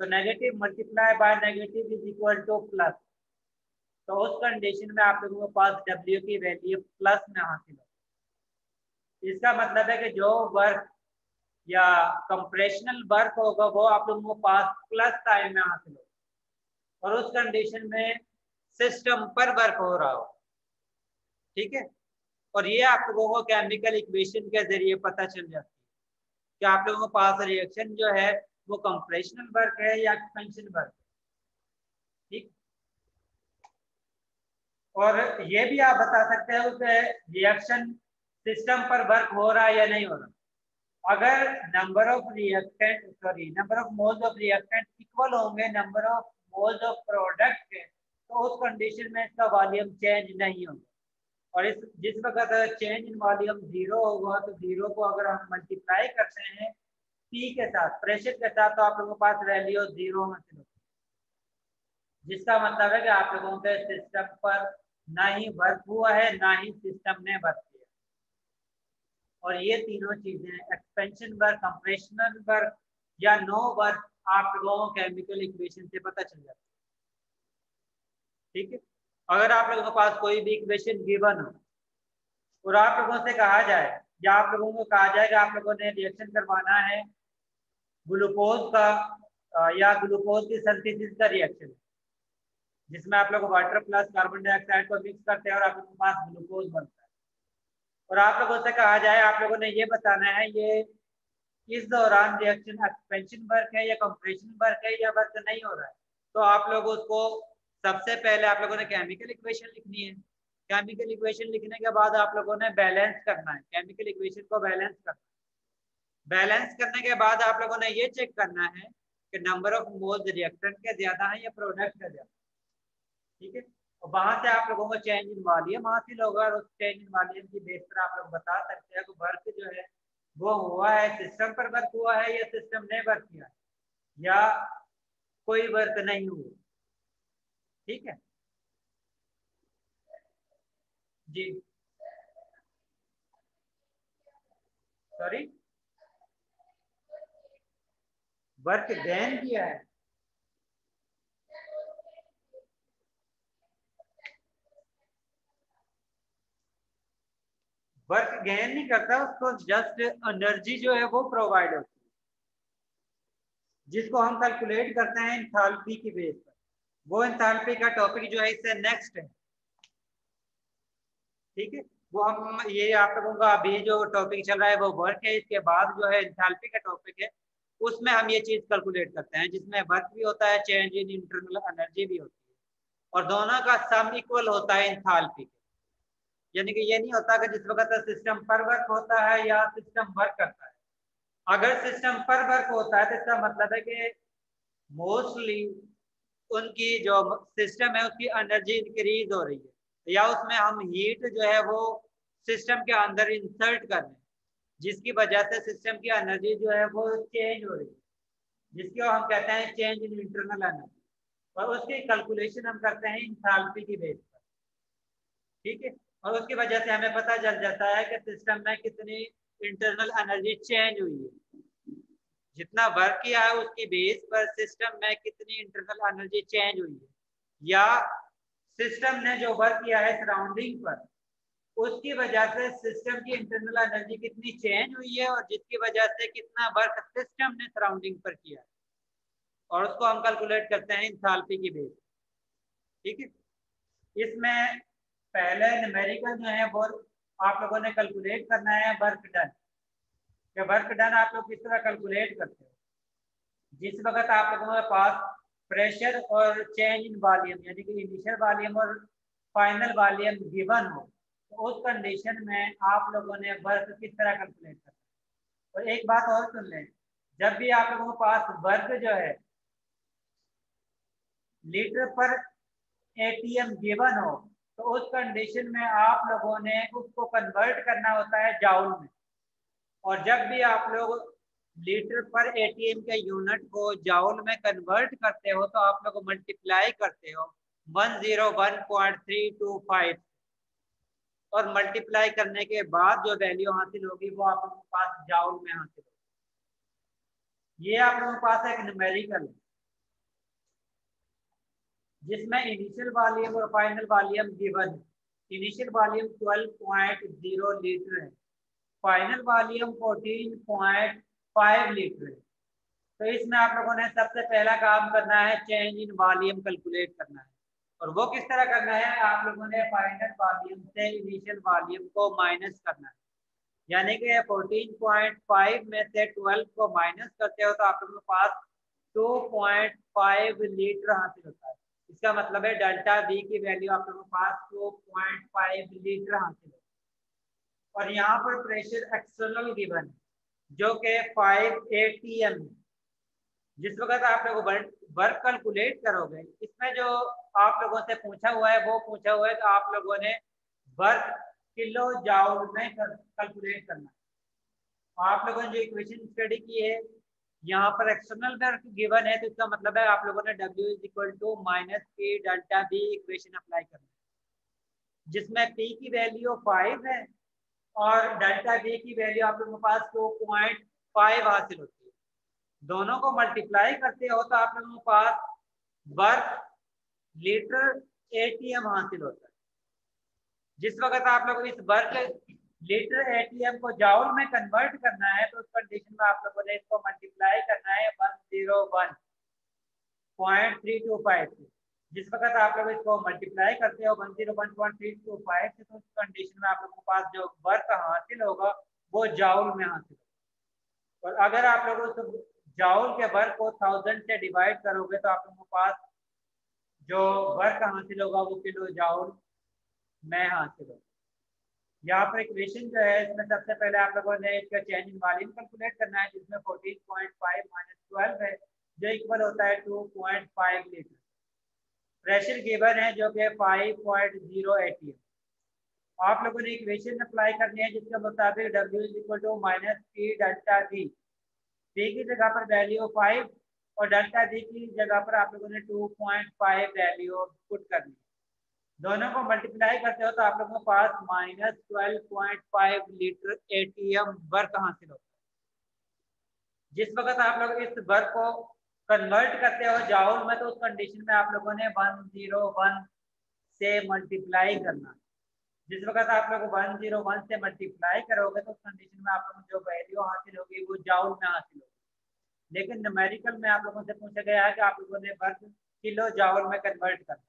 तो negative multiply by negative is equal two plus. तो उस कंडीशन में आप लोगों के पास W की वैल्यू प्लस में हासिल होती है। इसका मतलब है कि जो वर्क या कंप्रेशनल वर्क होगा वो आप लोगों के पास प्लस साइन में हासिल होगा, और उस कंडीशन में सिस्टम पर वर्क हो रहा हो। ठीक है, और ये आप लोगों को केमिकल इक्वेशन के जरिए पता चल जाती है कि आप लोगों के पास रिएक्शन जो है वो कंप्रेशनल वर्क है या एक्सपेंशन वर्क है। ठीक, और ये भी आप बता सकते हो कि रिएक्शन सिस्टम पर वर्क हो रहा है या नहीं हो रहा। अगर number of moles of reactant equal होंगे number of moles of product के तो उस कंडीशन में इसका वॉल्यूम चेंज नहीं होगा, और जिस वक्त चेंज इन वॉल्यूम 0 होगा तो 0 को अगर हम मल्टीप्लाई करते हैं P के साथ, प्रेशर के साथ, तो आप लोगों के पास वैल्यू 0 हासिल होगी, जिसका मतलब है कि आप लोगों के सिस्टम पर ना ही वर्क हुआ है ना ही सिस्टम ने वर्क किया। और ये तीनों चीजें एक्सपेंशन वर्क, कंप्रेशनल वर्क या नो वर्क आप लोगों को केमिकल इक्वेशन से पता चल जाता है। ठीक है, अगर आप लोगों के पास कोई भी इक्वेशन गिवन हो और आप लोगों से कहा जाए या आप लोगों को कहा जाए कि आप लोगों ने रिएक्शन करवाना है ग्लूकोज का या ग्लूकोज की सिंथेसिस का रिएक्शन जिसमें आप लोग वाटर प्लस कार्बन डाइऑक्साइड को मिक्स करते हैं और आप लोगों के पास ग्लूकोज बनता है, और आप लोगों से कहा जाए, आप लोगों ने ये बताना है ये इस दौरान रिएक्शन एक्सपेंशन वर्क है या कंप्रेशन वर्क है या वर्क नहीं हो रहा है। तो आप लोग उसको सबसे पहले आप लोगों ने केमिकल इक्वेशन लिखनी है। केमिकल इक्वेशन लिखने के बाद आप लोगों ने बैलेंस करना है, केमिकल इक्वेशन को बैलेंस करना है। बैलेंस करने के बाद आप लोगों ने ये चेक करना है कि नंबर ऑफ मोल्स रिएक्टेंट के ज्यादा है या प्रोडक्ट का ज्यादा, ठीक है। और वहां से आप लोगों को चेंज इन वॉल्यूम हासिल होगा और उस चेंज इन वॉल्यूम की बेस पर आप लोग बता सकते हैं कि वर्क जो है वो हुआ है, सिस्टम पर वर्क हुआ है या सिस्टम ने वर्क किया है या कोई वर्क नहीं हुआ, ठीक है जी। सॉरी, वर्क गेन किया है, वर्क गेन नहीं करता, उसको जस्ट एनर्जी जो है वो प्रोवाइड होती है, जिसको हम कैलकुलेट करते हैं एंथैल्पी की बेस पर। वो एंथैल्पी का टॉपिक जो है इससे नेक्स्ट है, ठीक है। वो हम ये आप लोगों का अभी जो टॉपिक चल रहा है वो वर्क है, इसके बाद जो है एंथैल्पी का टॉपिक है, उसमें हम ये चीज कैलकुलेट करते हैं जिसमें वर्क भी होता है, चेंज इन इंटरनल एनर्जी भी होती है, और दोनों का सम इक्वल होता है एंथैल्पी के। यानी कि ये नहीं होता कि जिस वक्त सिस्टम पर वर्क होता है या सिस्टम वर्क करता है। अगर सिस्टम पर वर्क होता है तो इसका मतलब है कि मोस्टली उनकी जो सिस्टम है उसकी एनर्जी इंक्रीज हो रही है या उसमें हम हीट जो है वो सिस्टम के अंदर इंसर्ट कर रहे हैं, जिसकी वजह से सिस्टम की एनर्जी जो है वो चेंज हो रही है, जिसको हम कहते हैं चेंज इन इंटरनल एनर्जी, और उसकी कैलकुलेशन हम करते हैं एंथैल्पी की बेस पर, ठीक है। और उसकी वजह से हमें पता चल जाता है कि सिस्टम में कितनी इंटरनल एनर्जी चेंज हुई है, जितना वर्क किया है उसकी बेस पर सिस्टम में कितनी इंटरनल एनर्जी चेंज हुई है, या सिस्टम ने जो वर्क किया है सराउंडिंग पर उसकी वजह से सिस्टम की इंटरनल एनर्जी कितनी चेंज हुई है और जिसकी वजह से कितना वर्क सिस्टम ने सराउंडिंग पर किया है, और उसको हम कैलकुलेट करते हैं एंथैल्पी की बेस, ठीक है। इसमें पहले न्यूमेरिकल जो है वो आप लोगों ने कैलकुलेट करना है वर्क डन। वर्क डन आप लोग किस तरह कैलकुलेट करते हो, जिस वक्त आप लोगों के पास प्रेशर और चेंज इन वॉल्यूम यानी कि इनिशियल वॉल्यूम और फाइनल वॉल्यूम गिवन हो, तो उस कंडीशन में आप लोगों ने वर्क किस तरह कैलकुलेट करना है। और एक बात और सुन लें, जब भी आप लोगों के पास वर्क जो है लीटर पर एटीएम गिवन हो, तो उस कंडीशन में आप लोगों ने उसको कन्वर्ट करना होता है जाउल में, और जब भी आप लोग लीटर पर एटीएम के यूनिट को जाउल में कन्वर्ट करते हो तो आप लोग मल्टीप्लाई करते हो 101.325, और मल्टीप्लाई करने के बाद जो वैल्यू हासिल होगी वो आप लोगों के पास जाउल में हासिल होगी। ये आप लोगों के पास एक न्यूमेरिकल है जिसमें इनिशियल वॉल्यूम और फाइनल वॉल्यूम गिवन है। इनिशियल वॉल्यूम 12.0 लीटर है, फाइनल वॉल्यूम 14.5 लीटर है। तो इसमें आप लोगों ने सबसे पहला काम करना है चेंज इन वॉल्यूम कैलकुलेट करना है, और वो किस तरह करना है, आप लोगों ने फाइनल वॉल्यूम से इनिशियल वॉल्यूम को माइनस करना है, यानी कि 14.5 में से 12 को माइनस करते हो तो आप लोगों के पास 2.5 लीटर हासिल होता है। इसका मतलब है डेल्टा बी की वैल्यू आप लोगों के पास 2.5 लीटर हासिल है, और यहाँ पर प्रेशर एक्सटर्नल गिवन जो कि 5 atm है। जिस वक्त आप लोग वर्क कैलकुलेट करोगे, इसमें जो आप लोगों से पूछा हुआ है वो पूछा हुआ है तो आप लोगों ने वर्क किलो जाउल में कैलकुलेट करना है। आप लोगों ने जो इक्वेशन स्टडी की है यहाँ पर एक्सटर्नल वर्क गिवन है, तो इसका मतलब है आप लोगों ने W = -P delta B equation apply करना है, जिसमें P की वैल्यू 5 है और डेल्टा B की वैल्यू आप लोगों के पास 2.5 हासिल होती है। दोनों को मल्टीप्लाई करते हो तो आप लोगों के पास वर्क लीटर एटीएम हासिल होता है। जिस वक्त आप लोग इस वर्क लीटर एटीएम को जाउल में कन्वर्ट करना है तो उस कंडीशन में आप लोगों ने इसको मल्टीप्लाई करना है 101.325 से, जिस वक्त आप लोग इसको मल्टीप्लाई करते हो 101.325 से, तो उस कंडीशन में आप लोगों के पास जो वर्क हासिल होगा वो जाउल में हासिल होगा। और अगर आप लोग उस जाउल के वर्क को 1000 से डिवाइड करोगे तो आप लोगों के पास जो वर्क हासिल होगा वो किलो जाउल में हासिल होगा। यहाँ पर इक्वेशन जो है इसमें सबसे पहले आप लोगों ने इसका चेंज इन वॉल्यूम कैलकुलेट करना है, जिसमें 14.5 माइनस 12 है जो इक्वल होता है 2.5 लीटर। प्रेशर गिवन है जो कि 5.0 ATM। आप लोगों ने इक्वेशन अप्लाई करनी है जिसके मुताबिक W is equal to minus P delta D। P की जगह पर वैल्यू 5 और डेल्टा D की जगह पर आप लोगों ने 2.5 वैल्यू पुट करनी है। दोनों को मल्टीप्लाई करते हो तो आप लोगों के पास माइनस 12.5 लीटर ATM वर्क हासिल होता है। जिस वक्त आप लोग इस वर्क को कन्वर्ट करते हो जाउल में तो उस कंडीशन में आप लोगों ने 101 से मल्टीप्लाई करना है। जिस वक्त आप लोग 101 से मल्टीप्लाई करोगे तो उस कंडीशन में आप लोगों को जो वैल्यू हासिल होगी वो जाउल में हासिल होगी। लेकिन न्यूमेरिकल में आप लोगों से पूछा गया है कि आप लोगों ने वर्क किलो जाउल में कन्वर्ट करना,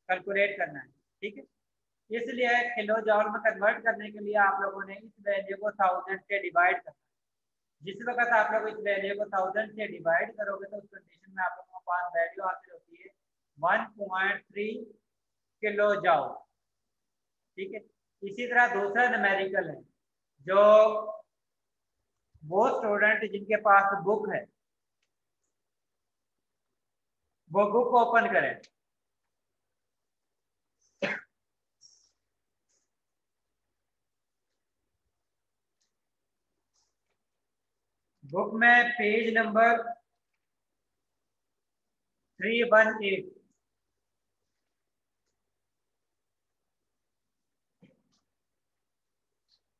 कैलकुलेट करना है, ठीक है। इसलिए किलो जाउल में कन्वर्ट करने के लिए आप लोगों ने इस वैल्यू को 1000 से डिवाइड करना है। जिस वक्त आप लोग इस वैल्यू को 1000 से डिवाइड करोगे तो उस कंडीशन में आप लोगों के पास वैल्यू हासिल होती है 1.3 किलो जाउल, ठीक है। इसी तरह दूसरा न्यूमेरिकल है जो वो स्टूडेंट जिनके पास बुक है वो बुक ओपन करें। बुक में पेज नंबर 318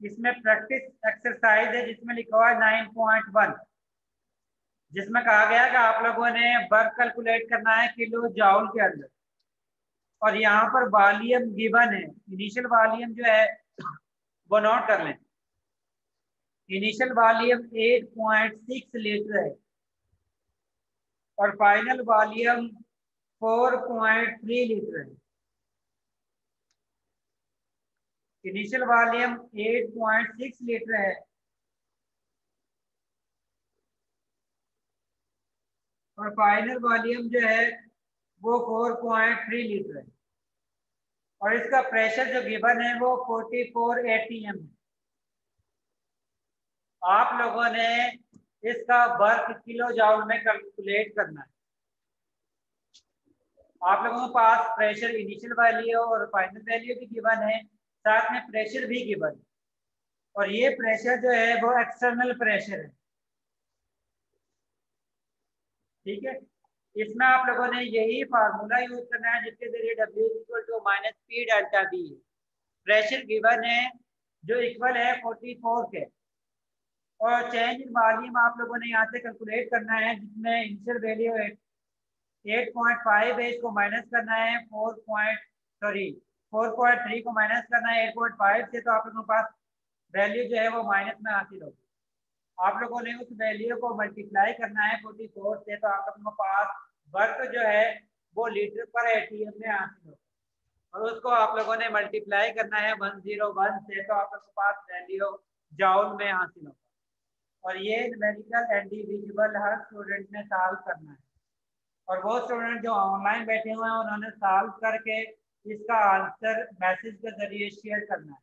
इसमें प्रैक्टिस एक्सरसाइज है जिसमें लिखा हुआ है 9.1, जिसमें कहा गया कि आप लोगों ने वर्क कैलकुलेट करना है किलो जाउल के अंदर। और यहाँ पर वॉल्यूम गिवन है, इनिशियल वॉल्यूम जो है वो नोट कर लें। इनिशियल वॉल्यूम 8.6 लीटर है और फाइनल वॉल्यूम 4.3 लीटर है। इनिशियल वॉल्यूम 8.6 लीटर है और फाइनल वॉल्यूम जो है वो 4.3 लीटर है और इसका प्रेशर जो गिवन है वो 44 ATM है। आप लोगों ने इसका वर्क किलो जाउल में कैलकुलेट करना है। आप लोगों के पास प्रेशर इनिशियल वैल्यू और फाइनल वैल्यू भी गिवन है, साथ में प्रेशर भी गिवन है और ये प्रेशर जो है वो एक्सटर्नल प्रेशर है, ठीक है। इसमें आप लोगों ने यही फार्मूला यूज करना है जिसके जरिए W equal to minus P delta D है। प्रेशर गिवन है जो इक्वल है 44 के और चेंज इन वॉल्यूम आप लोगों ने यहाँ से कैलकुलेट करना है जिसमें इनिशियल वैल्यू 8.5 है, इसको माइनस करना है 4.3 को माइनस करना है 8.5 से, तो आप लोगों के पास वैल्यू जो है वो माइनस में हासिल होगी। आप लोगों ने उस वैल्यू को मल्टीप्लाई करना है 44 से, तो आप लोगों के पास वर्क जो है वो लीटर पर ATM में हासिल होगा और उसको आप लोगों ने मल्टीप्लाई करना है 101 से, तो आप लोगों के पास वैल्यू जाउल में हासिल होगा। और ये न्यूमेरिकल इंडिविजुअल हर स्टूडेंट ने सॉल्व करना है और वो स्टूडेंट जो ऑनलाइन बैठे हुए हैं उन्होंने सॉल्व करके इसका आंसर मैसेज के जरिए शेयर करना है।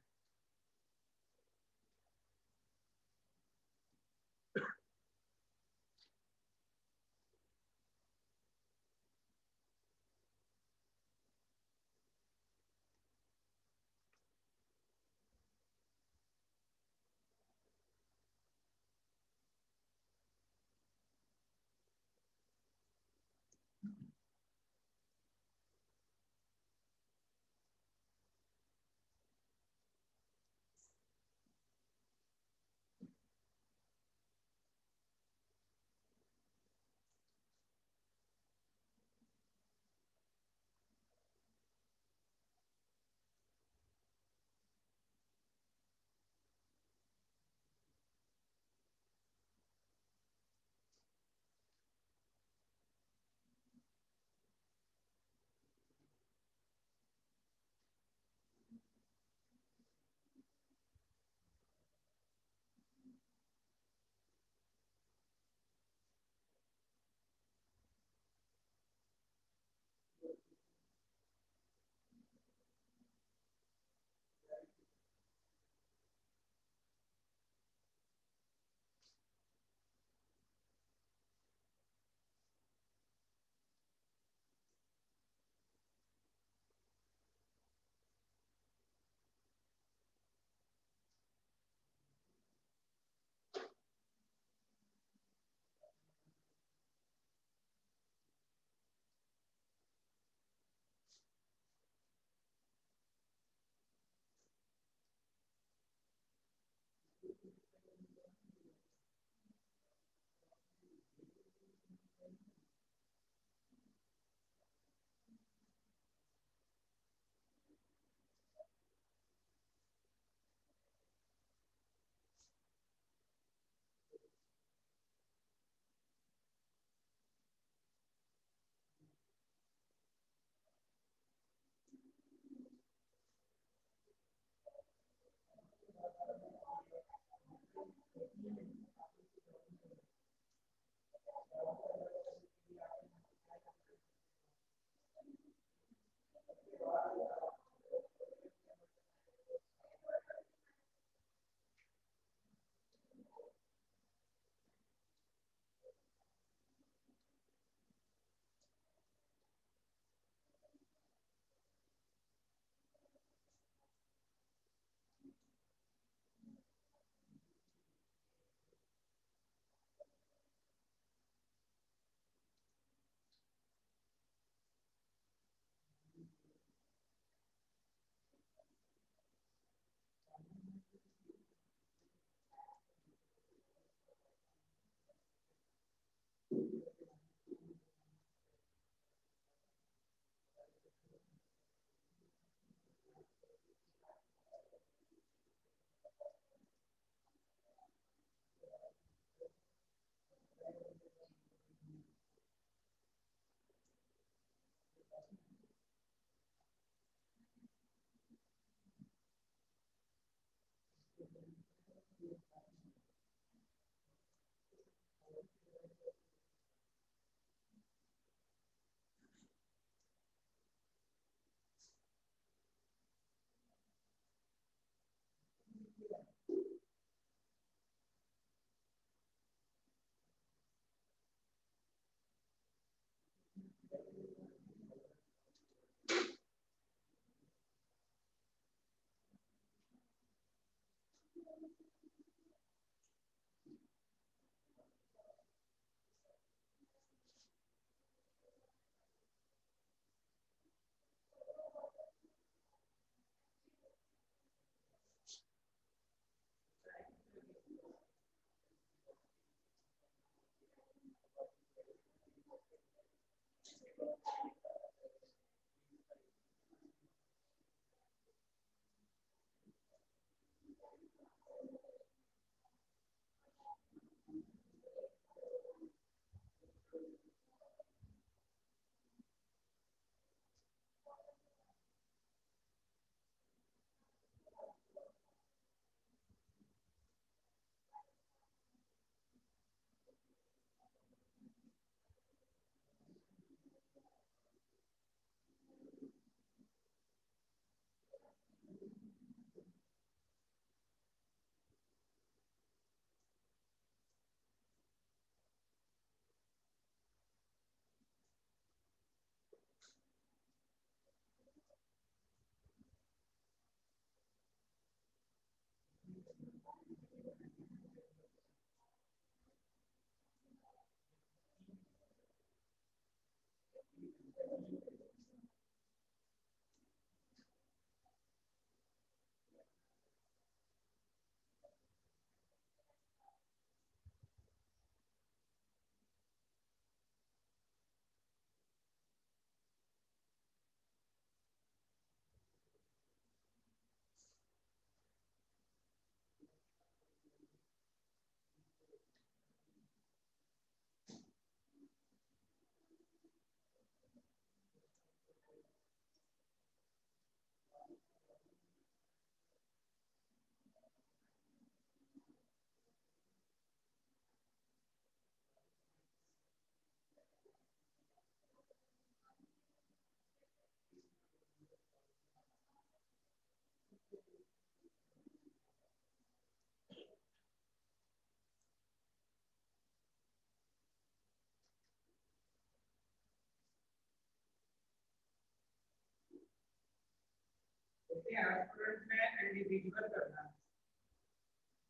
स्टूडेंट में इंडिविजुअल करना है,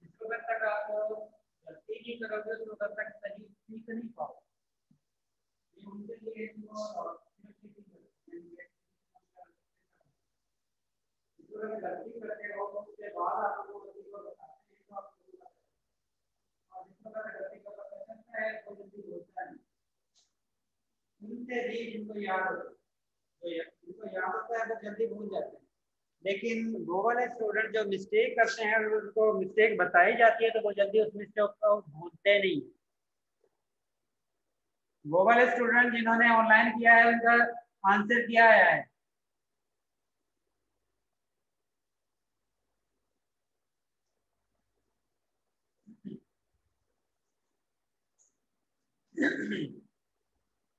जिसको तक तक आप गलती नहीं करोगे तो तब तक सही सीख नहीं पाओगे। ये उनके लिए गलती करते हो उसके बाद आपको गलती को बताते हैं तो आप और जिसको गलती का पता चलता है वो जल्दी होता नहीं। उनसे भी जिनको याद होता है, जिनको याद होता है वो जल्दी भूल जाते हैं, लेकिन वो वाले स्टूडेंट जो मिस्टेक करते हैं और उनको मिस्टेक बताई जाती है तो वो जल्दी उस मिस्टेक को भूलते नहीं। वो वाले स्टूडेंट जिन्होंने ऑनलाइन किया है उनका आंसर क्या आया है?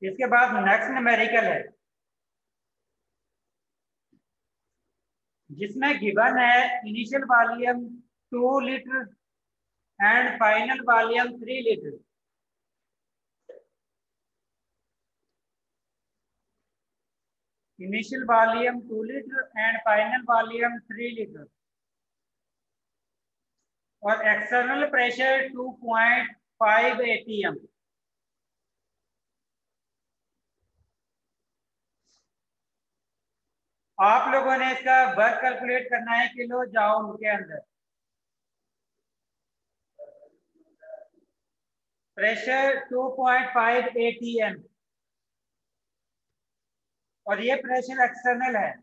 इसके बाद नेक्स्ट न्यूमेरिकल है जिसमें गिवन है initial volume 2 litre and final volume 3 litre. Initial volume 2 litre and final volume 3 litre और एक्सटर्नल प्रेशर 2.5 atm। आप लोगों ने इसका वर्क कैलकुलेट करना है किलो जूल के अंदर। प्रेशर 2.5 atm और ये प्रेशर एक्सटर्नल है।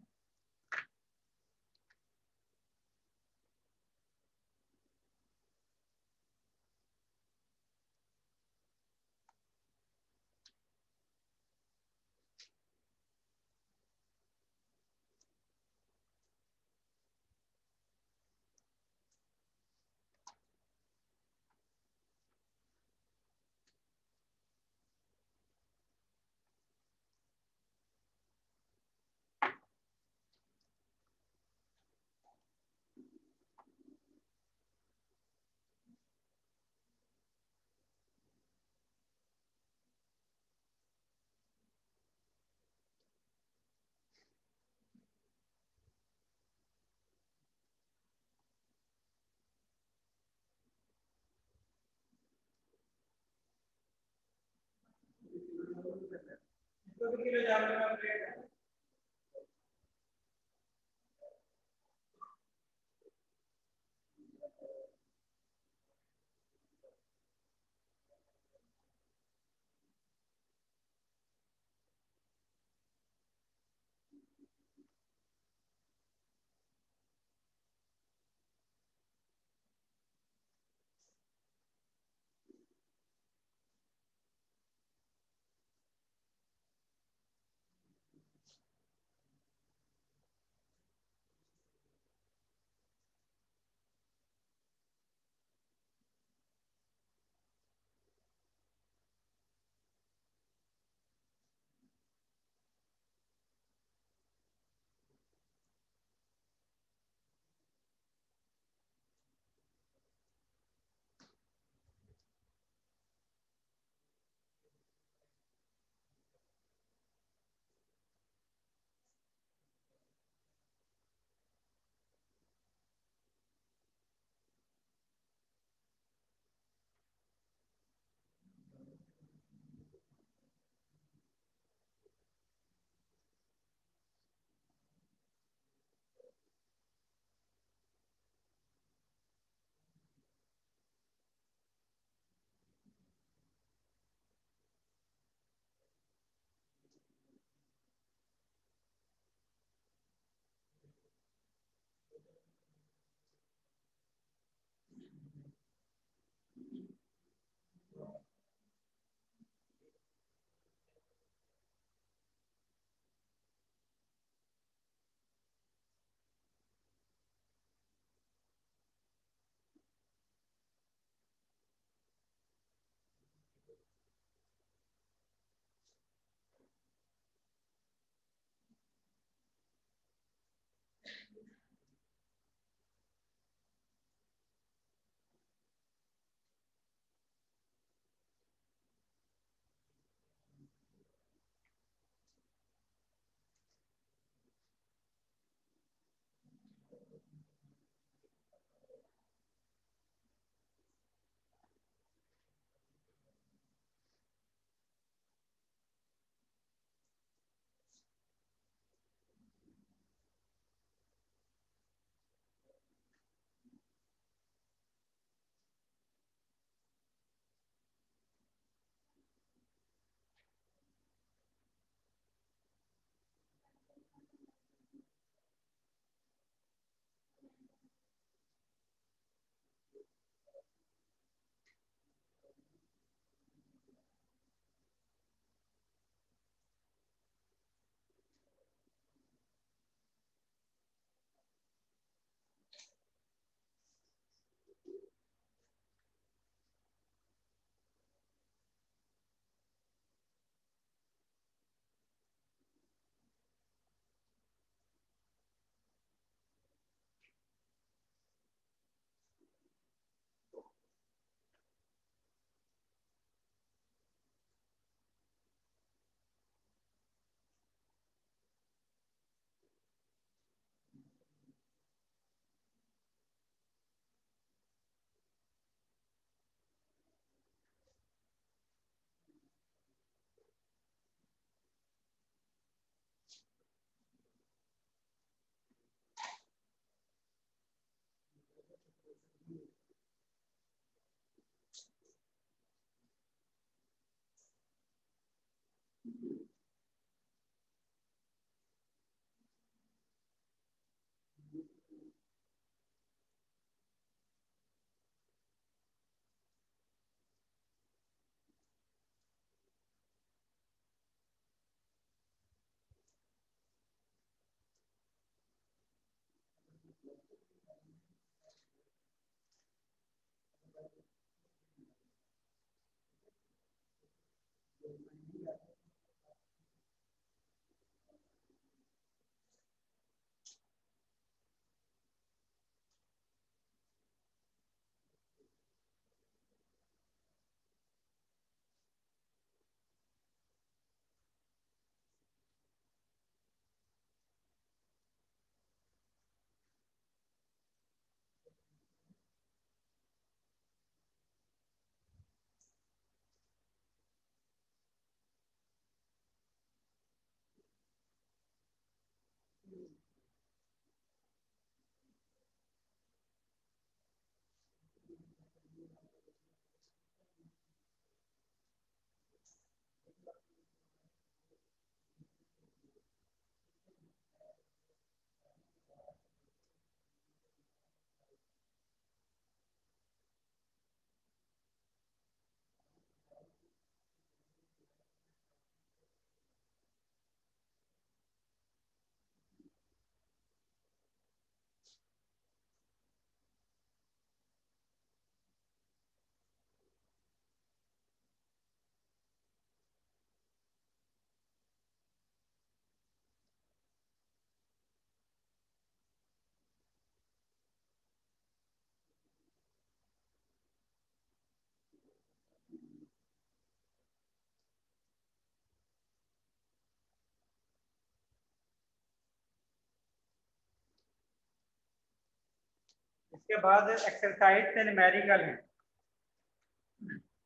इसके बाद एक्सरसाइज से न्यूमेरिकल है,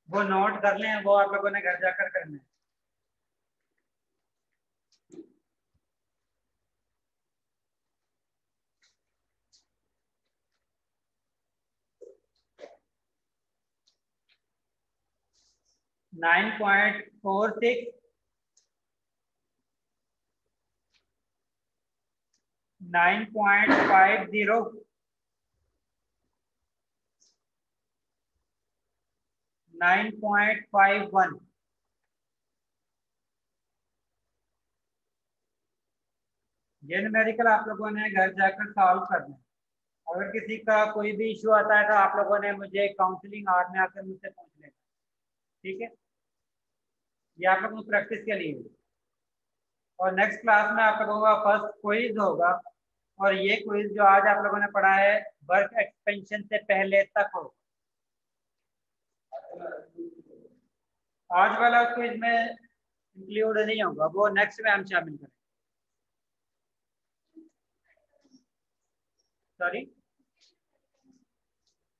वो नोट कर लें, वो आप लोगों ने घर जाकर करना है। नाइन 9.46 9.50 9.51 ये न्यूमेरिकल आप लोगों ने घर जाकर सॉल्व करना है। अगर किसी का कोई भी इशू आता है तो आप लोगों ने मुझे काउंसलिंग आवर में आकर मुझसे पूछ लेना, ठीक है? ये आप लोगों को प्रैक्टिस के लिए। और नेक्स्ट क्लास में आप लोगों का फर्स्ट क्विज होगा, और ये क्विज जो आज आप लोगों ने पढ़ा है वर्क एक्सपेंशन से पहले तक हो। आज वाला क्विज में इंक्लूड नहीं होगा, वो नेक्स्ट में हम शामिल करेंगे। सॉरी,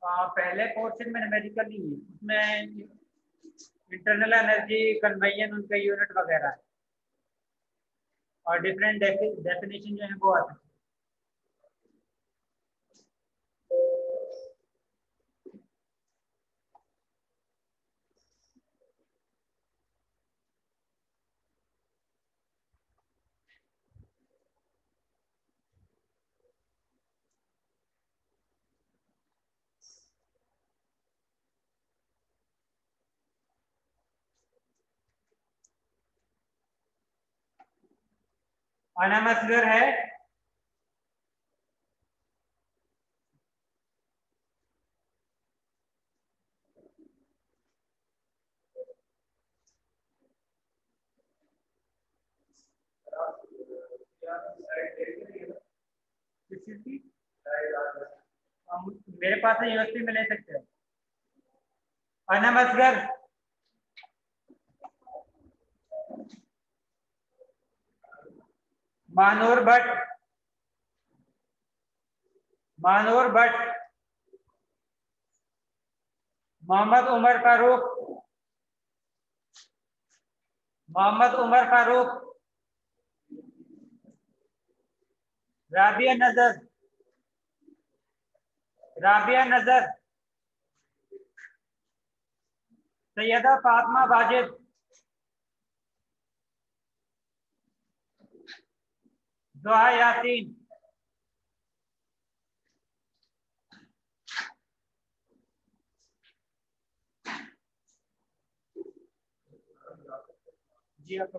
पहले पोर्शन में न्यूमेरिकल नहीं है, उसमें इंटरनल एनर्जी कन्वेंशन उनका यूनिट वगैरह है और डिफरेंट डेफिनेशन जो है वो आते हैं। आना मसगर है, मेरे पास है, यूएसपी में ले सकते हो। आना मसगर, मानूर भट्ट, मानूर भट्ट, मोहम्मद उमर फारूक, मोहम्मद उमर फारूक, राबिया नजर, राबिया नजर, सैयदा फातिमा वाजिद, दुआ यासीन, जी आप